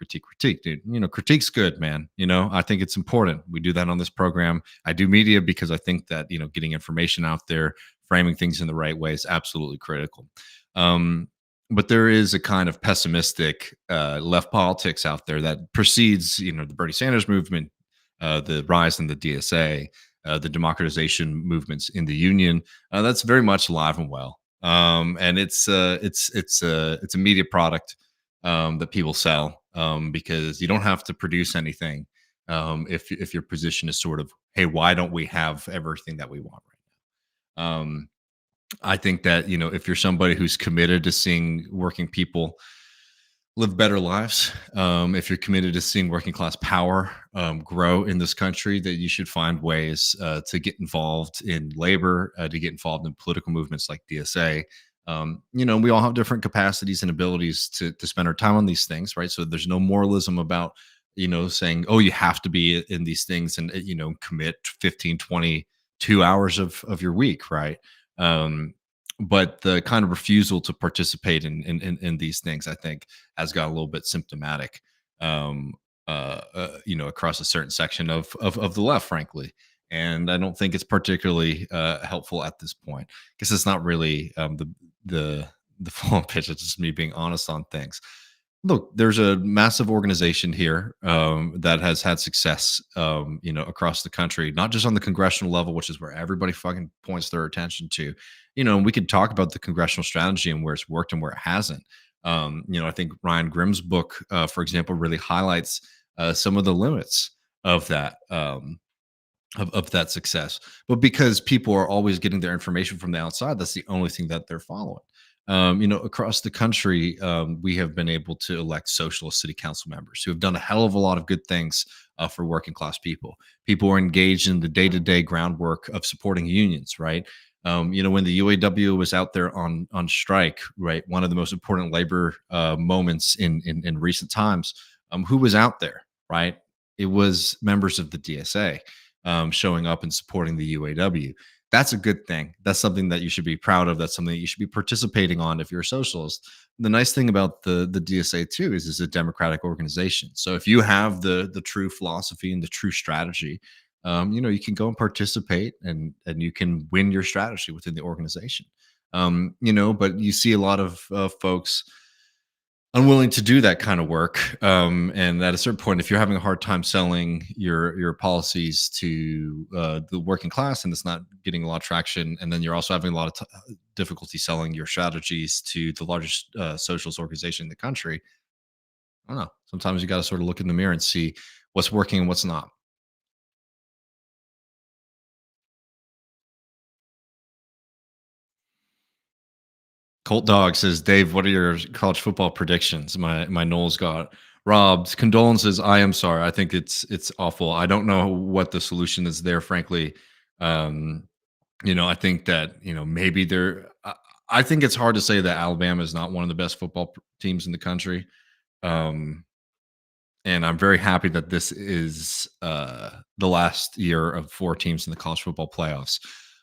[SPEAKER 1] dude. Critique's good, man. I think it's important. We do that on this program. I do media because I think that getting information out there, framing things in the right way is absolutely critical. But there is a kind of pessimistic left politics out there that precedes the Bernie Sanders movement, the rise in the DSA, the democratization movements in the union. That's very much alive and well, and it's a media product that people sell because you don't have to produce anything if your position is sort of, hey, why don't we have everything that we want right now? I think that if you're somebody who's committed to seeing working people live better lives. If you're committed to seeing working class power grow in this country, that you should find ways to get involved in labor, to get involved in political movements like DSA. We all have different capacities and abilities to spend our time on these things, right? So there's no moralism about, saying, oh, you have to be in these things and, commit 15, 22 hours of your week, right? But the kind of refusal to participate in these things, I think, has got a little bit symptomatic, across a certain section of the left, frankly. And I don't think it's particularly helpful at this point because it's not really the full pitch. It's just me being honest on things. Look, there's a massive organization here that has had success, across the country, not just on the congressional level, which is where everybody fucking points their attention to. We could talk about the congressional strategy and where it's worked and where it hasn't. I think Ryan Grimm's book, for example, really highlights some of the limits of that. Of that success, but because people are always getting their information from the outside, that's the only thing that they're following. Across the country, we have been able to elect socialist city council members who have done a hell of a lot of good things for working class people. People are engaged in the day-to-day groundwork of supporting unions, right? When the UAW was out there on strike, right, one of the most important labor moments in recent times, who was out there, right? It was members of the DSA showing up and supporting the UAW. That's a good thing. That's something that you should be proud of. That's something that you should be participating on if you're a socialist. The nice thing about the DSA too is it's a democratic organization. So if you have the true philosophy and the true strategy, you can go and participate and you can win your strategy within the organization. But you see a lot of folks unwilling to do that kind of work. And at a certain point, if you're having a hard time selling your policies to the working class and it's not getting a lot of traction, and then you're also having a lot of difficulty selling your strategies to the largest socialist organization in the country, I don't know. Sometimes you got to sort of look in the mirror and see what's working and what's not. Colt Dog says, Dave, what are your college football predictions? My Knowles got robbed. Condolences. I am sorry. I think it's awful. I don't know what the solution is there, frankly. Um, I think that, maybe I think it's hard to say that Alabama is not one of the best football teams in the country. Um, and I'm very happy that this is the last year of four teams in the college football playoffs.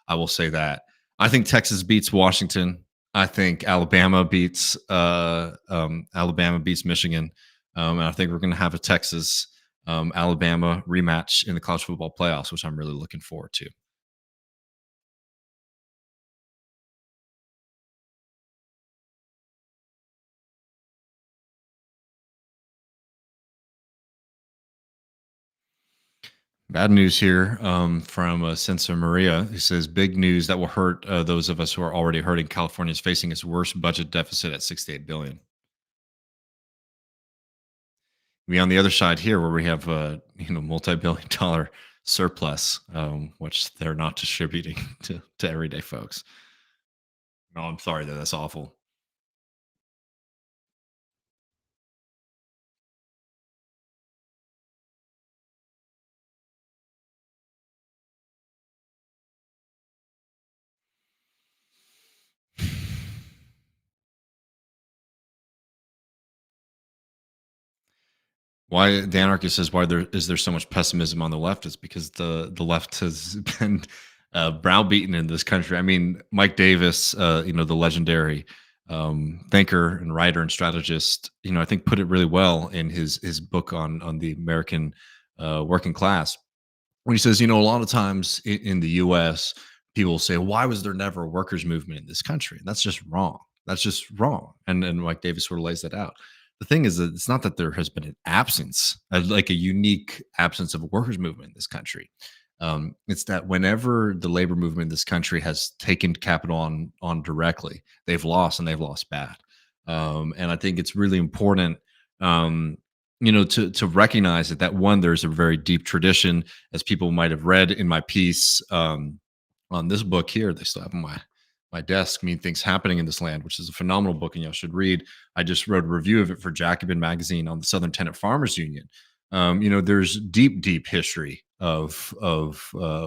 [SPEAKER 1] I will say that. I think Texas beats Washington. I think Alabama beats Michigan, and I think we're going to have a Texas Alabama rematch in the college football playoffs, which I'm really looking forward to. Bad news here from Sensa Maria, who says big news that will hurt those of us who are already hurting. California is facing its worst budget deficit at 68 billion. We on the other side here, where we have a multi-billion-dollar surplus, which they're not distributing to everyday folks. No, I'm sorry that that's awful. Why the anarchist says why there so much pessimism on the left is because the left has been browbeaten in this country. I mean, Mike Davis, the legendary thinker and writer and strategist, I think put it really well in his book on the American working class when he says, a lot of times in the US, people say, why was there never a workers' movement in this country? And that's just wrong. That's just wrong. And Mike Davis sort of lays that out. The thing is that it's not that there has been an absence, like a unique absence of a workers' movement in this country. It's that whenever the labor movement in this country has taken capital on directly, they've lost and they've lost bad. And I think it's really important to recognize that one, there's a very deep tradition, as people might have read in my piece on this book here. They still have on my desk, Mean Things Happening in This Land, which is a phenomenal book and y'all should read. I just wrote a review of it for Jacobin magazine on the Southern Tenant Farmers Union. There's deep history of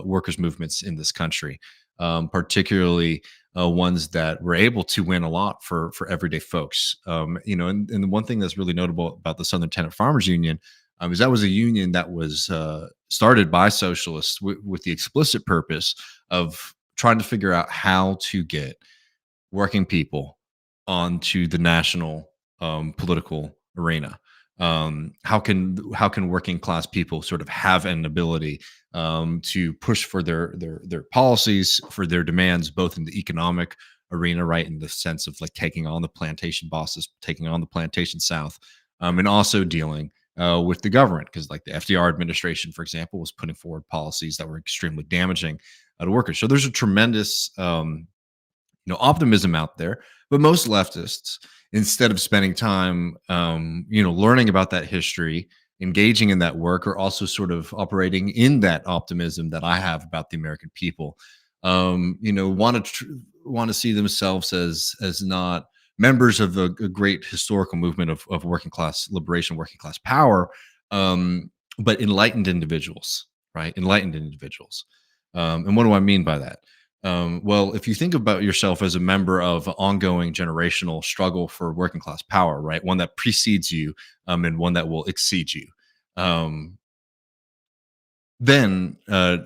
[SPEAKER 1] workers movements in this country, particularly ones that were able to win a lot for everyday folks. And the one thing that's really notable about the Southern Tenant Farmers Union is that was a union that was started by socialists with the explicit purpose of trying to figure out how to get working people onto the national political arena. How can working class people sort of have an ability to push for their policies, for their demands, both in the economic arena, right, in the sense of like taking on the plantation bosses, taking on the plantation South, and also dealing with the government, because like the FDR administration, for example, was putting forward policies that were extremely damaging to workers. So there's a tremendous optimism out there, but most leftists, instead of spending time learning about that history, engaging in that work, are also sort of operating in that optimism that I have about the American people. Want to see themselves as not members of a great historical movement of working class liberation, working class power, but enlightened individuals, right? Enlightened individuals. And what do I mean by that? Well, if you think about yourself as a member of an ongoing generational struggle for working class power, right, one that precedes you, and one that will exceed you, um, then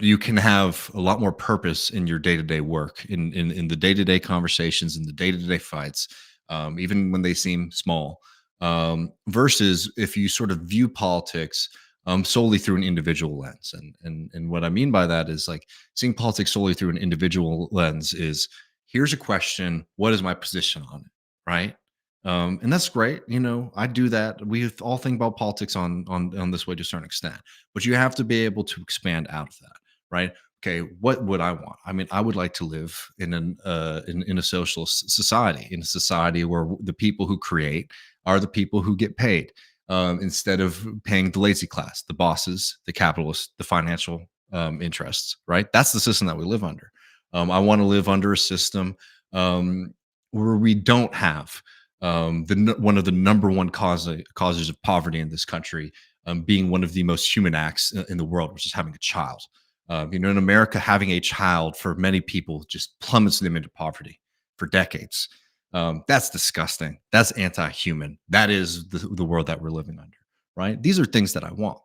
[SPEAKER 1] you can have a lot more purpose in your day-to-day work, in the day-to-day conversations, in the day-to-day fights, even when they seem small, versus if you sort of view politics solely through an individual lens. And what I mean by that is like seeing politics solely through an individual lens is, here's a question, what is my position on it, right? And that's great. I do that. We all think about politics on this way to a certain extent, but you have to be able to expand out of that, right? Okay, what would I want? I mean, I would like to live in a socialist society, in a society where the people who create are the people who get paid, instead of paying the lazy class, the bosses, the capitalists, the financial interests, right? That's the system that we live under. I want to live under a system where we don't have one of the number one causes of poverty in this country, being one of the most human acts in the world, which is having a child. In America, having a child for many people just plummets them into poverty for decades. That's disgusting. That's anti-human. That is the world that we're living under, right? These are things that I want.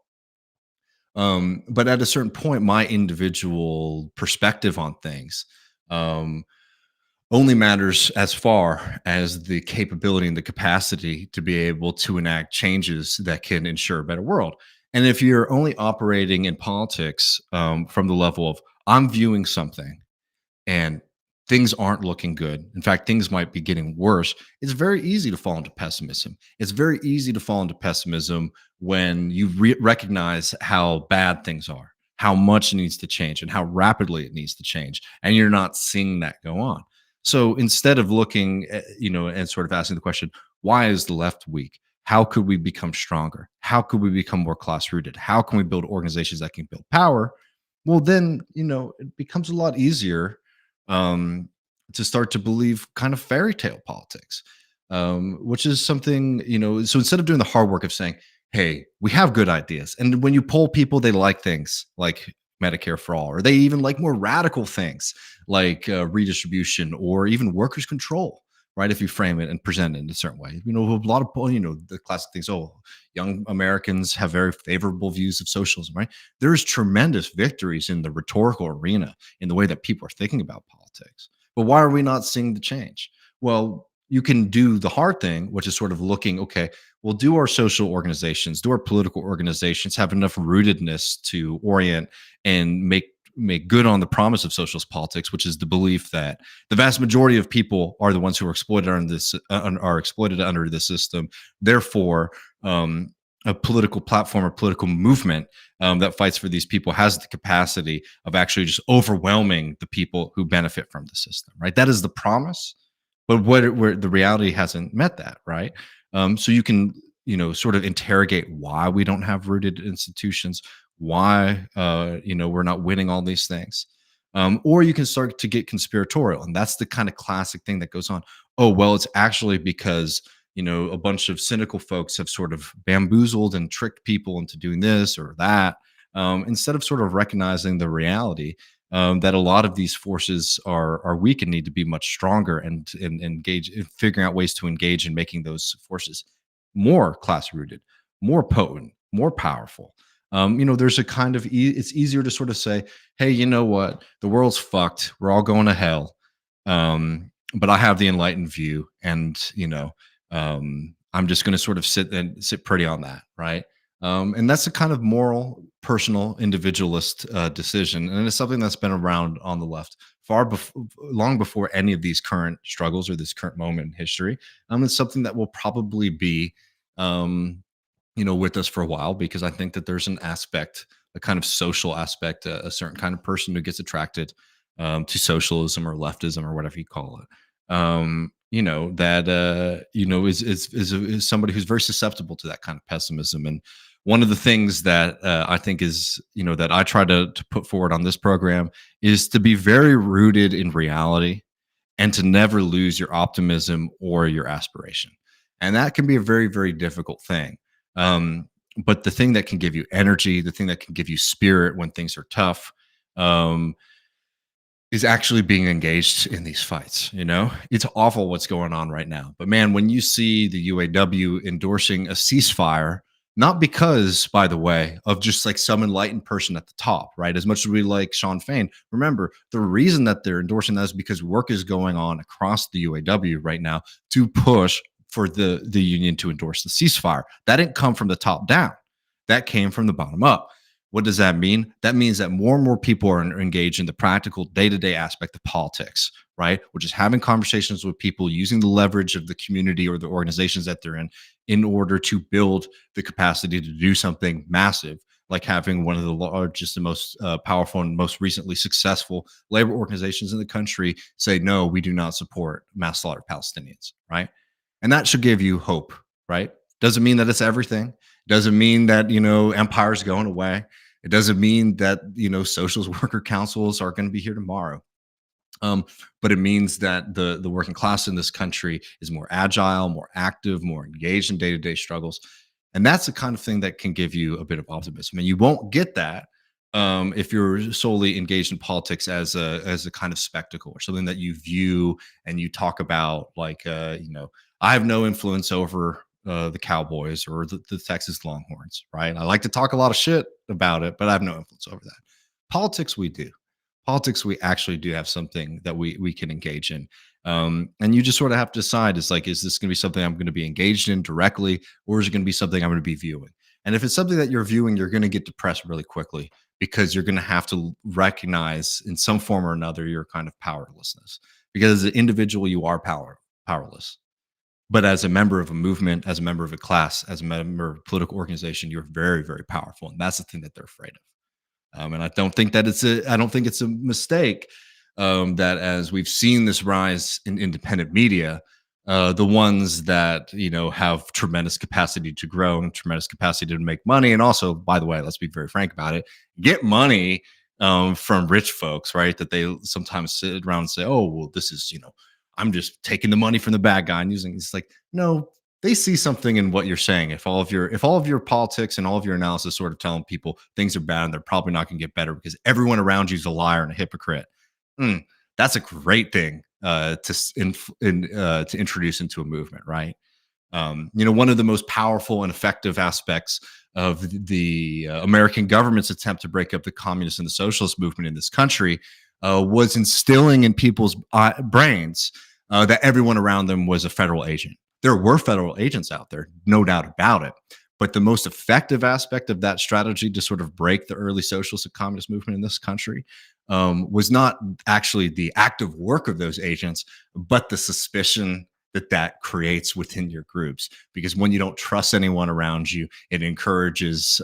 [SPEAKER 1] But at a certain point, my individual perspective on things only matters as far as the capability and the capacity to be able to enact changes that can ensure a better world. And if you're only operating in politics from the level of, I'm viewing something and things aren't looking good, in fact, things might be getting worse, it's very easy to fall into pessimism. It's very easy to fall into pessimism when you recognize how bad things are, how much needs to change, and how rapidly it needs to change. And you're not seeing that go on. So instead of looking at, and sort of asking the question, why is the left weak? How could we become stronger? How could we become more class rooted? How can we build organizations that can build power? Well, then, it becomes a lot easier to start to believe kind of fairy tale politics, which is something, so instead of doing the hard work of saying, hey, we have good ideas. And when you poll people, they like things like Medicare for all, or they even like more radical things like redistribution or even workers' control, right? If you frame it and present it in a certain way, a lot of, the classic things, oh, young Americans have very favorable views of socialism, right? There's tremendous victories in the rhetorical arena in the way that people are thinking about politics. But why are we not seeing the change? Well, you can do the hard thing, which is sort of looking, okay, well, do our social organizations, do our political organizations have enough rootedness to orient and make good on the promise of socialist politics, which is the belief that the vast majority of people are the ones who are exploited under this are exploited under this system. Therefore, a political platform or political movement that fights for these people has the capacity of actually just overwhelming the people who benefit from the system. Right? That is the promise, but where the reality hasn't met that. Right? So you can sort of interrogate why we don't have rooted institutions, why we're not winning all these things, or you can start to get conspiratorial, and that's the kind of classic thing that goes on. Oh, well, it's actually because a bunch of cynical folks have sort of bamboozled and tricked people into doing this or that, instead of sort of recognizing the reality that a lot of these forces are weak and need to be much stronger, and engage in figuring out ways to engage in making those forces more class rooted, more potent, more powerful. There's a kind of it's easier to sort of say, hey, you know what, the world's fucked, we're all going to hell, but I have the enlightened view, and I'm just going to sort of sit pretty on that, right? And that's a kind of moral, personal, individualist decision, and it's something that's been around on the left long before any of these current struggles or this current moment in history. It's something that will probably be, with us for a while, because I think that there's an aspect, a kind of social aspect, a certain kind of person who gets attracted to socialism or leftism or whatever you call it. That is somebody who's very susceptible to that kind of pessimism. And one of the things that I think is, that I try to put forward on this program is to be very rooted in reality and to never lose your optimism or your aspiration. And that can be a very, very difficult thing. But the thing that can give you energy, the thing that can give you spirit when things are tough, is actually being engaged in these fights. It's awful what's going on right now, but man, when you see the UAW endorsing a ceasefire, not because, by the way, of just like some enlightened person at the top, right? As much as we like Sean Fain, remember the reason that they're endorsing that is because work is going on across the UAW right now to push for the union to endorse the ceasefire. That didn't come from the top down. That came from the bottom up. What does that mean? That means that more and more people are engaged in the practical day-to-day aspect of politics, right? Which is having conversations with people, using the leverage of the community or the organizations that they're in order to build the capacity to do something massive, like having one of the largest and most powerful and most recently successful labor organizations in the country say, no, we do not support mass slaughter of Palestinians, right? And that should give you hope, right? Doesn't mean that it's everything. Doesn't mean that, empire's going away. It doesn't mean that, socialist worker councils are going to be here tomorrow. But it means that the working class in this country is more agile, more active, more engaged in day-to-day struggles. And that's the kind of thing that can give you a bit of optimism. And you won't get that if you're solely engaged in politics as a kind of spectacle or something that you view and you talk about like, I have no influence over the Cowboys or the Texas Longhorns, right? I like to talk a lot of shit about it, but I have no influence over that. Politics, we do. Politics, we actually do have something that we can engage in. And you just sort of have to decide, is this going to be something I'm going to be engaged in directly, or is it going to be something I'm going to be viewing? And if it's something that you're viewing, you're going to get depressed really quickly, because you're going to have to recognize in some form or another your kind of powerlessness. Because as an individual, you are powerless. But as a member of a movement, as a member of a class, as a member of a political organization, you're very, very powerful. And that's the thing that they're afraid of. And I don't think that it's a mistake that as we've seen this rise in independent media, the ones that, have tremendous capacity to grow and tremendous capacity to make money. And also, by the way, let's be very frank about it, get money from rich folks, right? That they sometimes sit around and say, "Oh, well, this is I'm just taking the money from the bad guy and using." It's like, no, they see something in what you're saying. If all of your politics and all of your analysis sort of telling people things are bad and they're probably not going to get better because everyone around you is a liar and a hypocrite, mm, that's a great thing to introduce into a movement, right? One of the most powerful and effective aspects of the American government's attempt to break up the communist and the socialist movement in this country was instilling in people's brains that everyone around them was a federal agent. There were federal agents out there, no doubt about it. But the most effective aspect of that strategy to sort of break the early socialist and communist movement in this country was not actually the active work of those agents, but the suspicion that creates within your groups. Because when you don't trust anyone around you, it encourages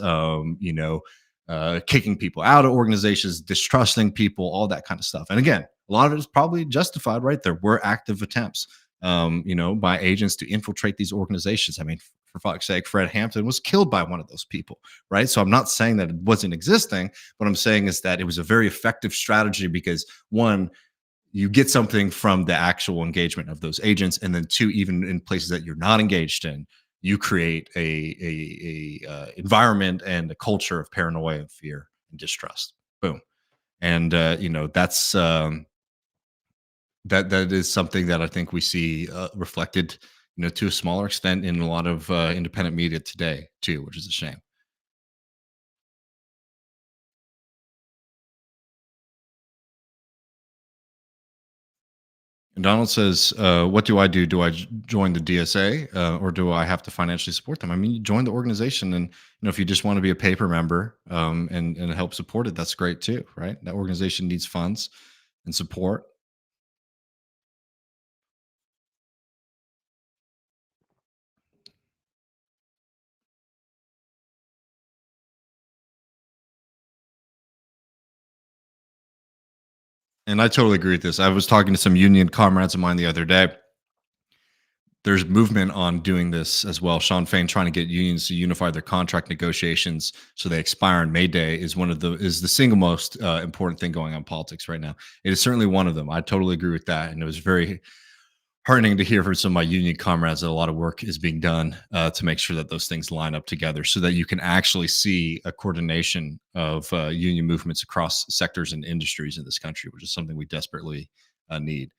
[SPEAKER 1] kicking people out of organizations, distrusting people, all that kind of stuff. And again, a lot of it is probably justified, right? There were active attempts by agents to infiltrate these organizations. I mean, for fuck's sake, Fred Hampton was killed by one of those people, right? So I'm not saying that it wasn't existing. What I'm saying is that it was a very effective strategy because, one, you get something from the actual engagement of those agents, and then two, even in places that you're not engaged in, you create a environment and a culture of paranoia and fear and distrust. Boom. And that is something that I think we see reflected to a smaller extent in a lot of independent media today too, which is a shame. And Donald says, "What do I do? Do I join the DSA, or do I have to financially support them?" I mean, you join the organization, and if you just want to be a paper member and help support it, that's great too, right? That organization needs funds and support. And I totally agree with this. I was talking to some union comrades of mine the other day. There's movement on doing this as well. Sean Fain trying to get unions to unify their contract negotiations so they expire on May Day is the single most important thing going on in politics right now. It is certainly one of them. I totally agree with that, and it was very heartening to hear from some of my union comrades that a lot of work is being done to make sure that those things line up together so that you can actually see a coordination of union movements across sectors and industries in this country, which is something we desperately need.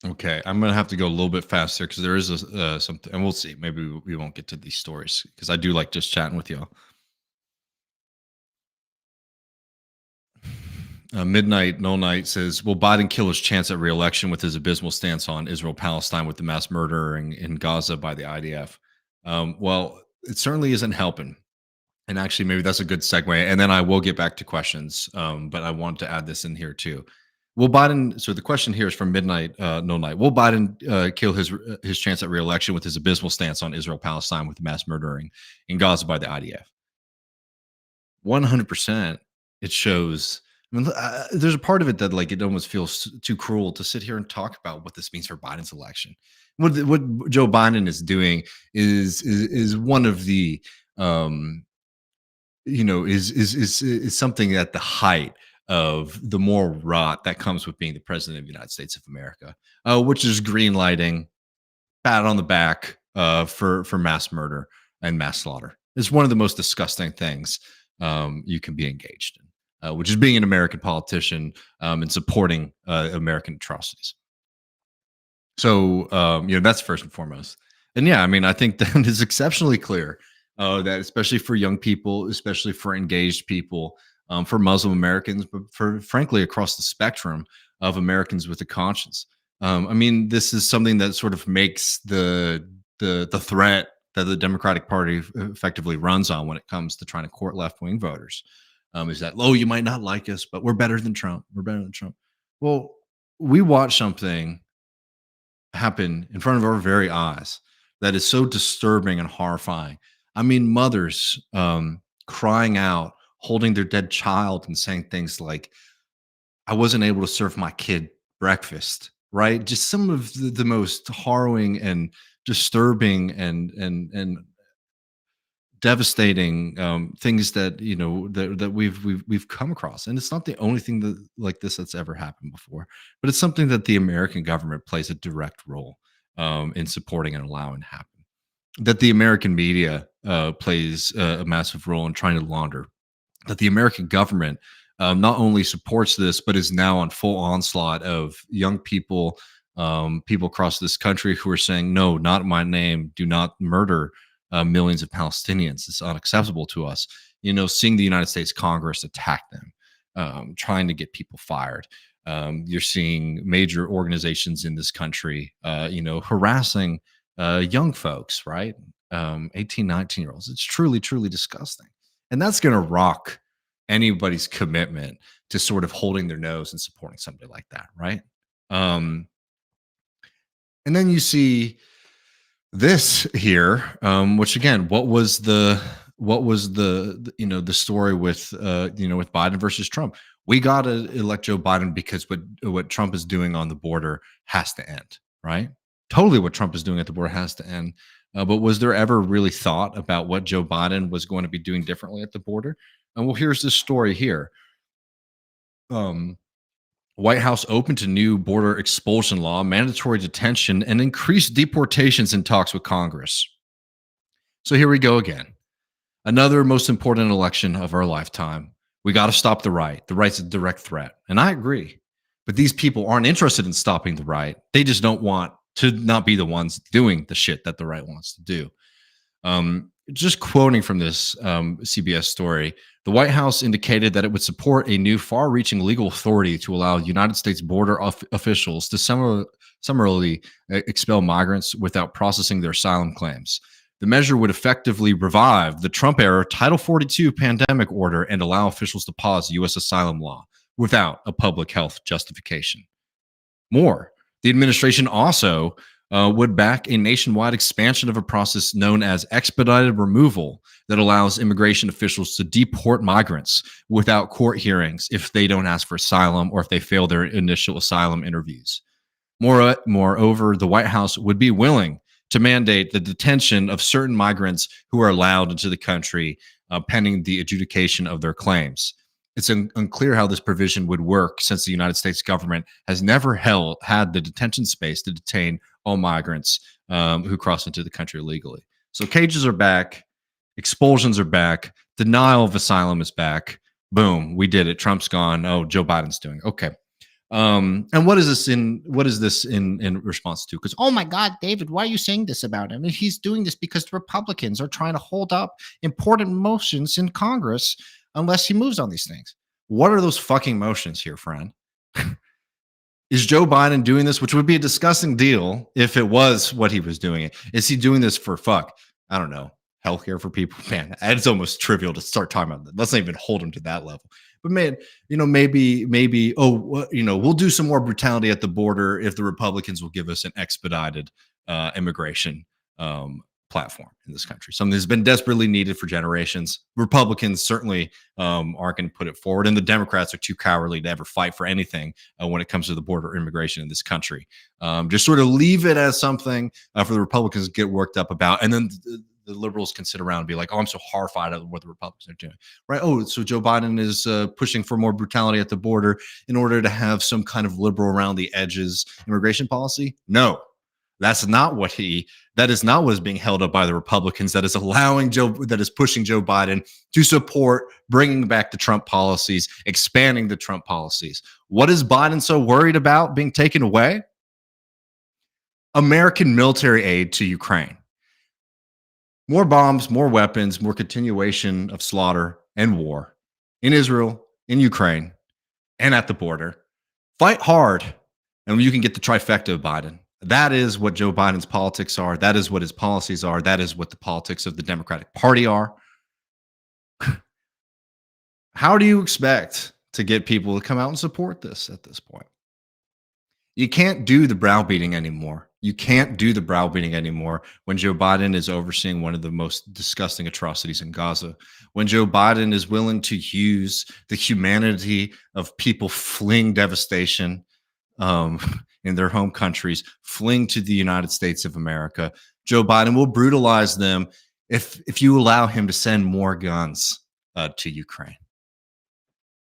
[SPEAKER 1] Okay, I'm gonna have to go a little bit faster because there is something, and we'll see. Maybe we won't get to these stories because I do like just chatting with y'all. Midnight No Night says, "Will Biden kill his chance at re-election with his abysmal stance on Israel-Palestine with the mass murdering in Gaza by the IDF?" Well, it certainly isn't helping. And actually, maybe that's a good segue. And then I will get back to questions. But I want to add this in here too. Will Biden? So the question here is from Midnight No Night. Will Biden kill his chance at re-election with his abysmal stance on Israel-Palestine with the mass murdering in Gaza by the IDF? 100%. It shows. I mean, there's a part of it that like it almost feels too cruel to sit here and talk about what this means for Biden's election. What Joe Biden is doing is one of the is something at the height of the moral rot that comes with being the president of the United States of America, which is green lighting, pat on the back for mass murder and mass slaughter. It's one of the most disgusting things you can be engaged in, which is being an American politician and supporting American atrocities. So that's first and foremost. And yeah, I mean, I think that is exceptionally clear that especially for young people, especially for engaged people, for Muslim Americans, but for frankly across the spectrum of Americans with a conscience. I mean, this is something that sort of makes the threat that the Democratic Party effectively runs on when it comes to trying to court left wing voters. Is that, oh, you might not like us, but we're better than Trump. We're better than Trump. Well, we watch something happen in front of our very eyes that is so disturbing and horrifying. I mean, mothers crying out, holding their dead child, and saying things like, I wasn't able to serve my kid breakfast, right? Just some of the most harrowing and disturbing and devastating things that that we've come across. And it's not the only thing that like this that's ever happened before, but it's something that the American government plays a direct role in supporting and allowing to happen. That the American media plays a massive role in trying to launder. That the American government not only supports this, but is now on full onslaught of young people, people across this country who are saying, no, not in my name. Do not murder millions of Palestinians. It's unacceptable to us. Seeing the United States Congress attack them, trying to get people fired. You're seeing major organizations in this country, harassing young folks, right? 18, 19-year-olds. It's truly, truly disgusting. And that's going to rock anybody's commitment to sort of holding their nose and supporting somebody like that, right? And then you see this here, which again, what was the the story with with Biden versus Trump? We got to elect Joe Biden because what Trump is doing on the border has to end, right? Totally, what Trump is doing at the border has to end. But was there ever really thought about what Joe Biden was going to be doing differently at the border? And well, here's this story here. White House open to new border expulsion law, mandatory detention, and increased deportations in talks with Congress. So here we go again. Another most important election of our lifetime. We got to stop the right. The right's a direct threat. And I agree. But these people aren't interested in stopping the right. They just don't want to not be the ones doing the shit that the right wants to do. Just quoting from this CBS story, the White House indicated that it would support a new far-reaching legal authority to allow United States border officials to summarily expel migrants without processing their asylum claims. The measure would effectively revive the Trump-era Title 42 pandemic order and allow officials to pause U.S. asylum law without a public health justification. More, the administration also would back a nationwide expansion of a process known as expedited removal that allows immigration officials to deport migrants without court hearings if they don't ask for asylum or if they fail their initial asylum interviews. Moreover, the White House would be willing to mandate the detention of certain migrants who are allowed into the country pending the adjudication of their claims. It's unclear how this provision would work since the United States government has never had the detention space to detain all migrants who cross into the country illegally. So cages are back, expulsions are back, denial of asylum is back. Boom, we did it. Trump's gone. Oh, Joe Biden's doing it. Okay. And what is this in response to? Because, oh my God, David, why are you saying this about him? And he's doing this because the Republicans are trying to hold up important motions in Congress unless he moves on these things. What are those fucking motions here, friend? Is Joe Biden doing this, which would be a disgusting deal if it was what he was doing? Is he doing this for I don't know, healthcare for people? Man, it's almost trivial to start talking about that. Let's not even hold him to that level. But man, maybe, we'll do some more brutality at the border if the Republicans will give us an expedited immigration platform in this country. Something that's been desperately needed for generations. Republicans certainly aren't going to put it forward, and the Democrats are too cowardly to ever fight for anything when it comes to the border immigration in this country. Just sort of leave it as something for the Republicans to get worked up about, and then the liberals can sit around and be like, oh, I'm so horrified at what the Republicans are doing, right? Oh, so Joe Biden is pushing for more brutality at the border in order to have some kind of liberal around the edges immigration policy? No, that is not what is being held up by the Republicans. That is pushing Joe Biden to support bringing back the Trump policies, expanding the Trump policies. What is Biden so worried about being taken away? American military aid to Ukraine. More bombs, more weapons, more continuation of slaughter and war in Israel, in Ukraine, and at the border. Fight hard, and you can get the trifecta of Biden. That is what Joe Biden's politics are. That is what his policies are. That is what the politics of the Democratic Party are. How do you expect to get people to come out and support this at this point? You can't do the browbeating anymore. You can't do the browbeating anymore when Joe Biden is overseeing one of the most disgusting atrocities in Gaza. When Joe Biden is willing to use the humanity of people fleeing devastation um, in their home countries, fleeing to the United States of America. Joe Biden will brutalize them if you allow him to send more guns to Ukraine.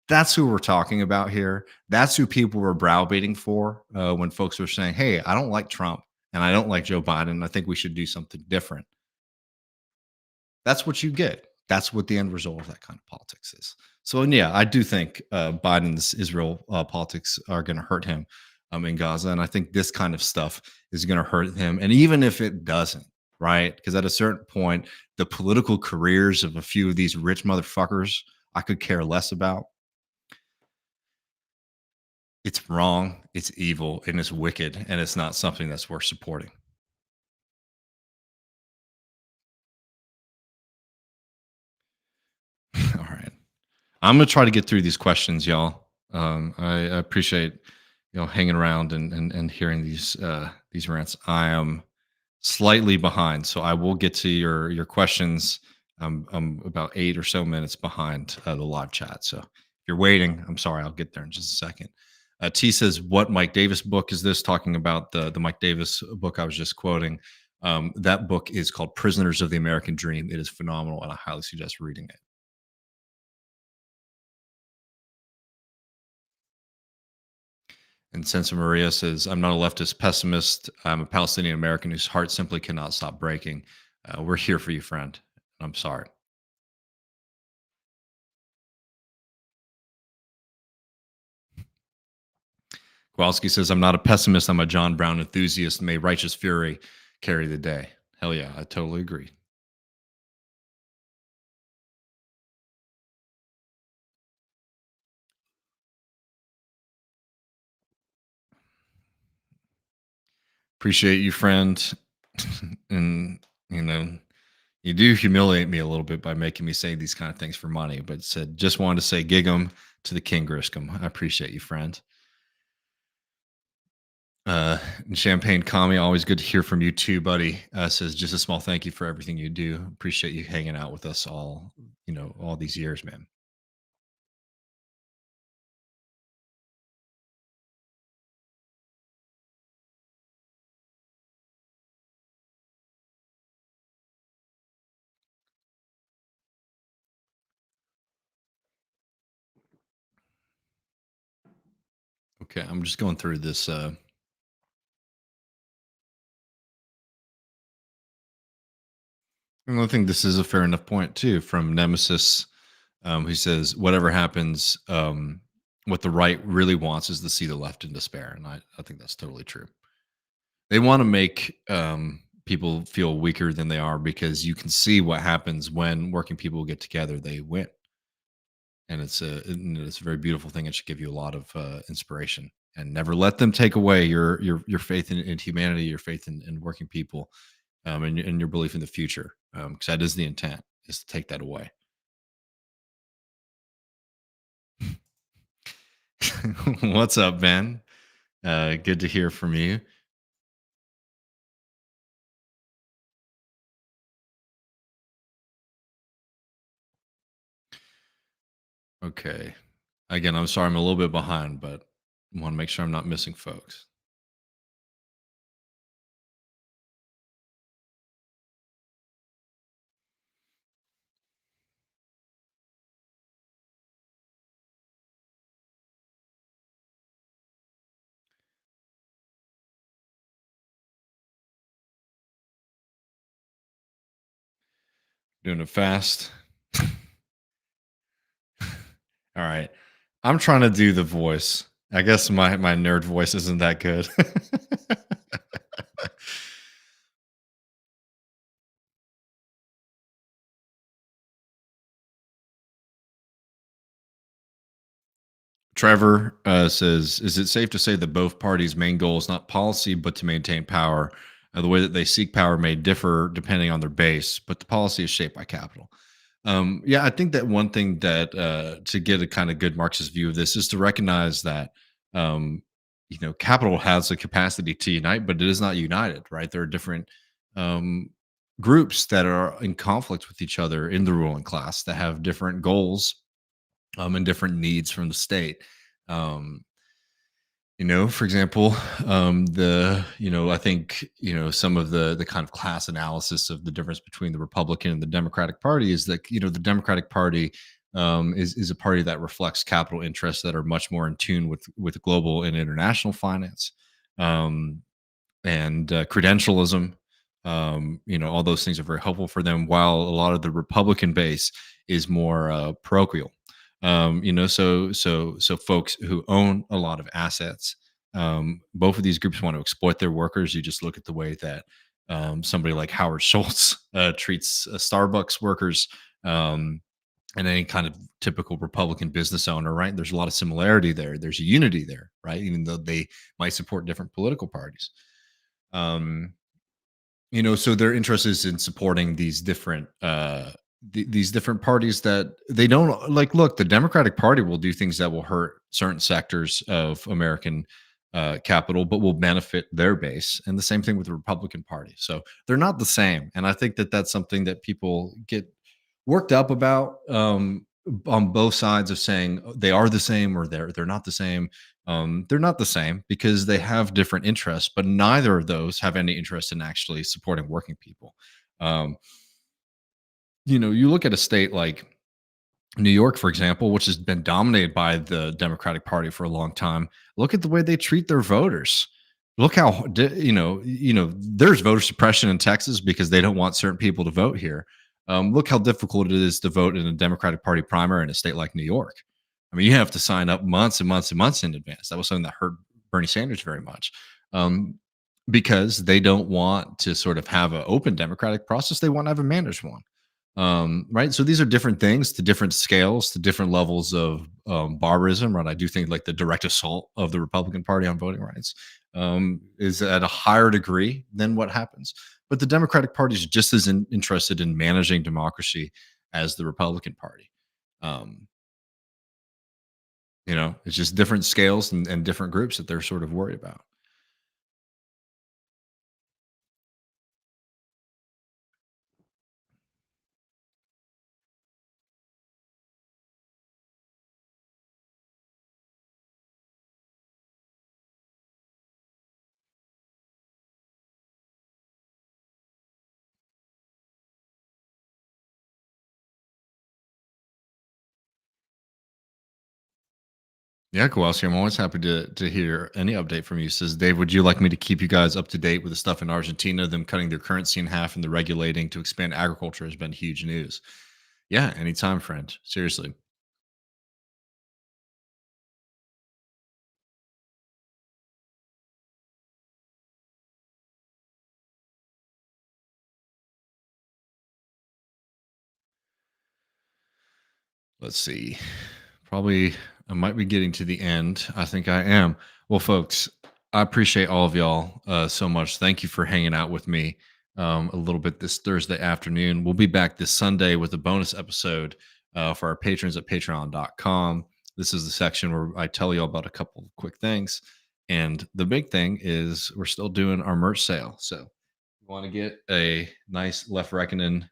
[SPEAKER 1] That's who we're talking about here. That's who people were browbeating for when folks were saying, "Hey, I don't like Trump and I don't like Joe Biden. I think we should do something different." That's what you get. That's what the end result of that kind of politics is. So, and yeah, I do think Biden's Israel politics are going to hurt him in Gaza, and I think this kind of stuff is going to hurt him. And even if it doesn't, right? Because at a certain point, the political careers of a few of these rich motherfuckers, I could care less about. It's wrong, it's evil, and it's wicked, and it's not something that's worth supporting. All right. I'm gonna try to get through these questions, y'all. I appreciate hanging around and hearing these rants. I am slightly behind, so I will get to your questions. I'm about 8 or so minutes behind the live chat. So if you're waiting, I'm sorry. I'll get there in just a second. T says, "What Mike Davis book is this?" Talking about the Mike Davis book I was just quoting. That book is called "Prisoners of the American Dream." It is phenomenal, and I highly suggest reading it. And Sensa Maria says, "I'm not a leftist pessimist. I'm a Palestinian American whose heart simply cannot stop breaking. We're here for you, friend. I'm sorry." Kowalski says, "I'm not a pessimist. I'm a John Brown enthusiast. May righteous fury carry the day." Hell yeah, I totally agree. Appreciate you, friend. And, you know, you do humiliate me a little bit by making me say these kind of things for money, but said, "Just wanted to say gig 'em to the King Griscom." I appreciate you, friend. And Champagne Kami, always good to hear from you too, buddy. Says, "Just a small thank you for everything you do. Appreciate you hanging out with us all these years, man." Okay, I'm just going through this. And I think this is a fair enough point too from Nemesis, who says, "Whatever happens, what the right really wants is to see the left in despair." And I think that's totally true. They want to make people feel weaker than they are because you can see what happens when working people get together, they win. And it's a very beautiful thing. It should give you a lot of inspiration. And never let them take away your faith in humanity, your faith in working people, and your belief in the future, because that is the intent, is to take that away. What's up, Ben? Good to hear from you. Okay. Again, I'm sorry I'm a little bit behind, but I want to make sure I'm not missing folks. Doing it fast. All right. I'm trying to do the voice. I guess my nerd voice isn't that good. Trevor says, "Is it safe to say that both parties' main goal is not policy, but to maintain power? The way that they seek power may differ depending on their base, but the policy is shaped by capital." Yeah, I think that one thing that to get a kind of good Marxist view of this is to recognize that, um, capital has the capacity to unite, but it is not united, right? There are different um, groups that are in conflict with each other in the ruling class that have different goals and different needs from the state. Um, for example, I think, some of the kind of class analysis of the difference between the Republican and the Democratic Party is that, the Democratic Party is a party that reflects capital interests that are much more in tune with global and international finance. Um, and credentialism. All those things are very helpful for them. While a lot of the Republican base is more parochial. So folks who own a lot of assets. Both of these groups want to exploit their workers. You just look at the way that somebody like Howard Schultz treats Starbucks workers. And any kind of typical Republican business owner, right? There's a lot of similarity there. There's a unity there, right? Even though they might support different political parties. Um, so their interest is in supporting these different these different parties that they don't like. Look, the Democratic Party will do things that will hurt certain sectors of American capital, but will benefit their base. And the same thing with the Republican Party. So they're not the same. And I think that that's something that people get worked up about on both sides of saying they are the same or they're not the same. They're not the same because they have different interests, but neither of those have any interest in actually supporting working people. Um, you look at a state like New York, for example, which has been dominated by the Democratic Party for a long time. Look at the way they treat their voters. Look how there's voter suppression in Texas because they don't want certain people to vote here. Look how difficult it is to vote in a Democratic Party primary in a state like New York. I mean, you have to sign up months and months and months in advance. That was something that hurt Bernie Sanders very much, because they don't want to sort of have an open democratic process. They want to have a managed one. Right. So these are different things to different scales, to different levels of barbarism. Right. I do think like the direct assault of the Republican Party on voting rights is at a higher degree than what happens. But the Democratic Party is just as interested in managing democracy as the Republican Party. Um, it's just different scales and different groups that they're sort of worried about. Yeah, Kowalski, I'm always happy to hear any update from you. Says Dave, would you like me to keep you guys up to date with the stuff in Argentina, them cutting their currency in half and the regulating to expand agriculture has been huge news. Yeah, anytime, friend. Seriously. Let's see. Probably I might be getting to the end. I think I am. Well, folks, I appreciate all of y'all so much. Thank you for hanging out with me a little bit this Thursday afternoon. We'll be back this Sunday with a bonus episode for our patrons at patreon.com. This is the section where I tell you about a couple of quick things. And the big thing is we're still doing our merch sale. So you want to get a nice Left Reckoning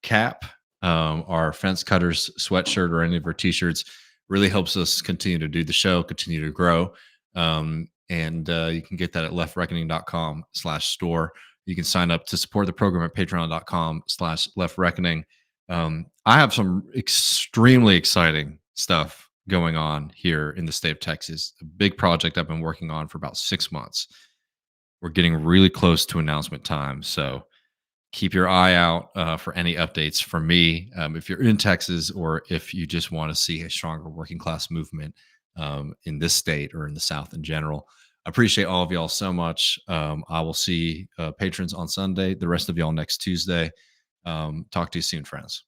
[SPEAKER 1] cap, our fence cutters sweatshirt, or any of our t-shirts really helps us continue to do the show, continue to grow. And you can get that at leftreckoning.com/store. You can sign up to support the program at patreon.com/leftreckoning. I have some extremely exciting stuff going on here in the state of Texas. A big project I've been working on for about 6 months. We're getting really close to announcement time. So keep your eye out for any updates from me. If you're in Texas or if you just want to see a stronger working class movement in this state or in the South in general. I appreciate all of y'all so much. I will see patrons on Sunday, the rest of y'all next Tuesday. Talk to you soon, friends.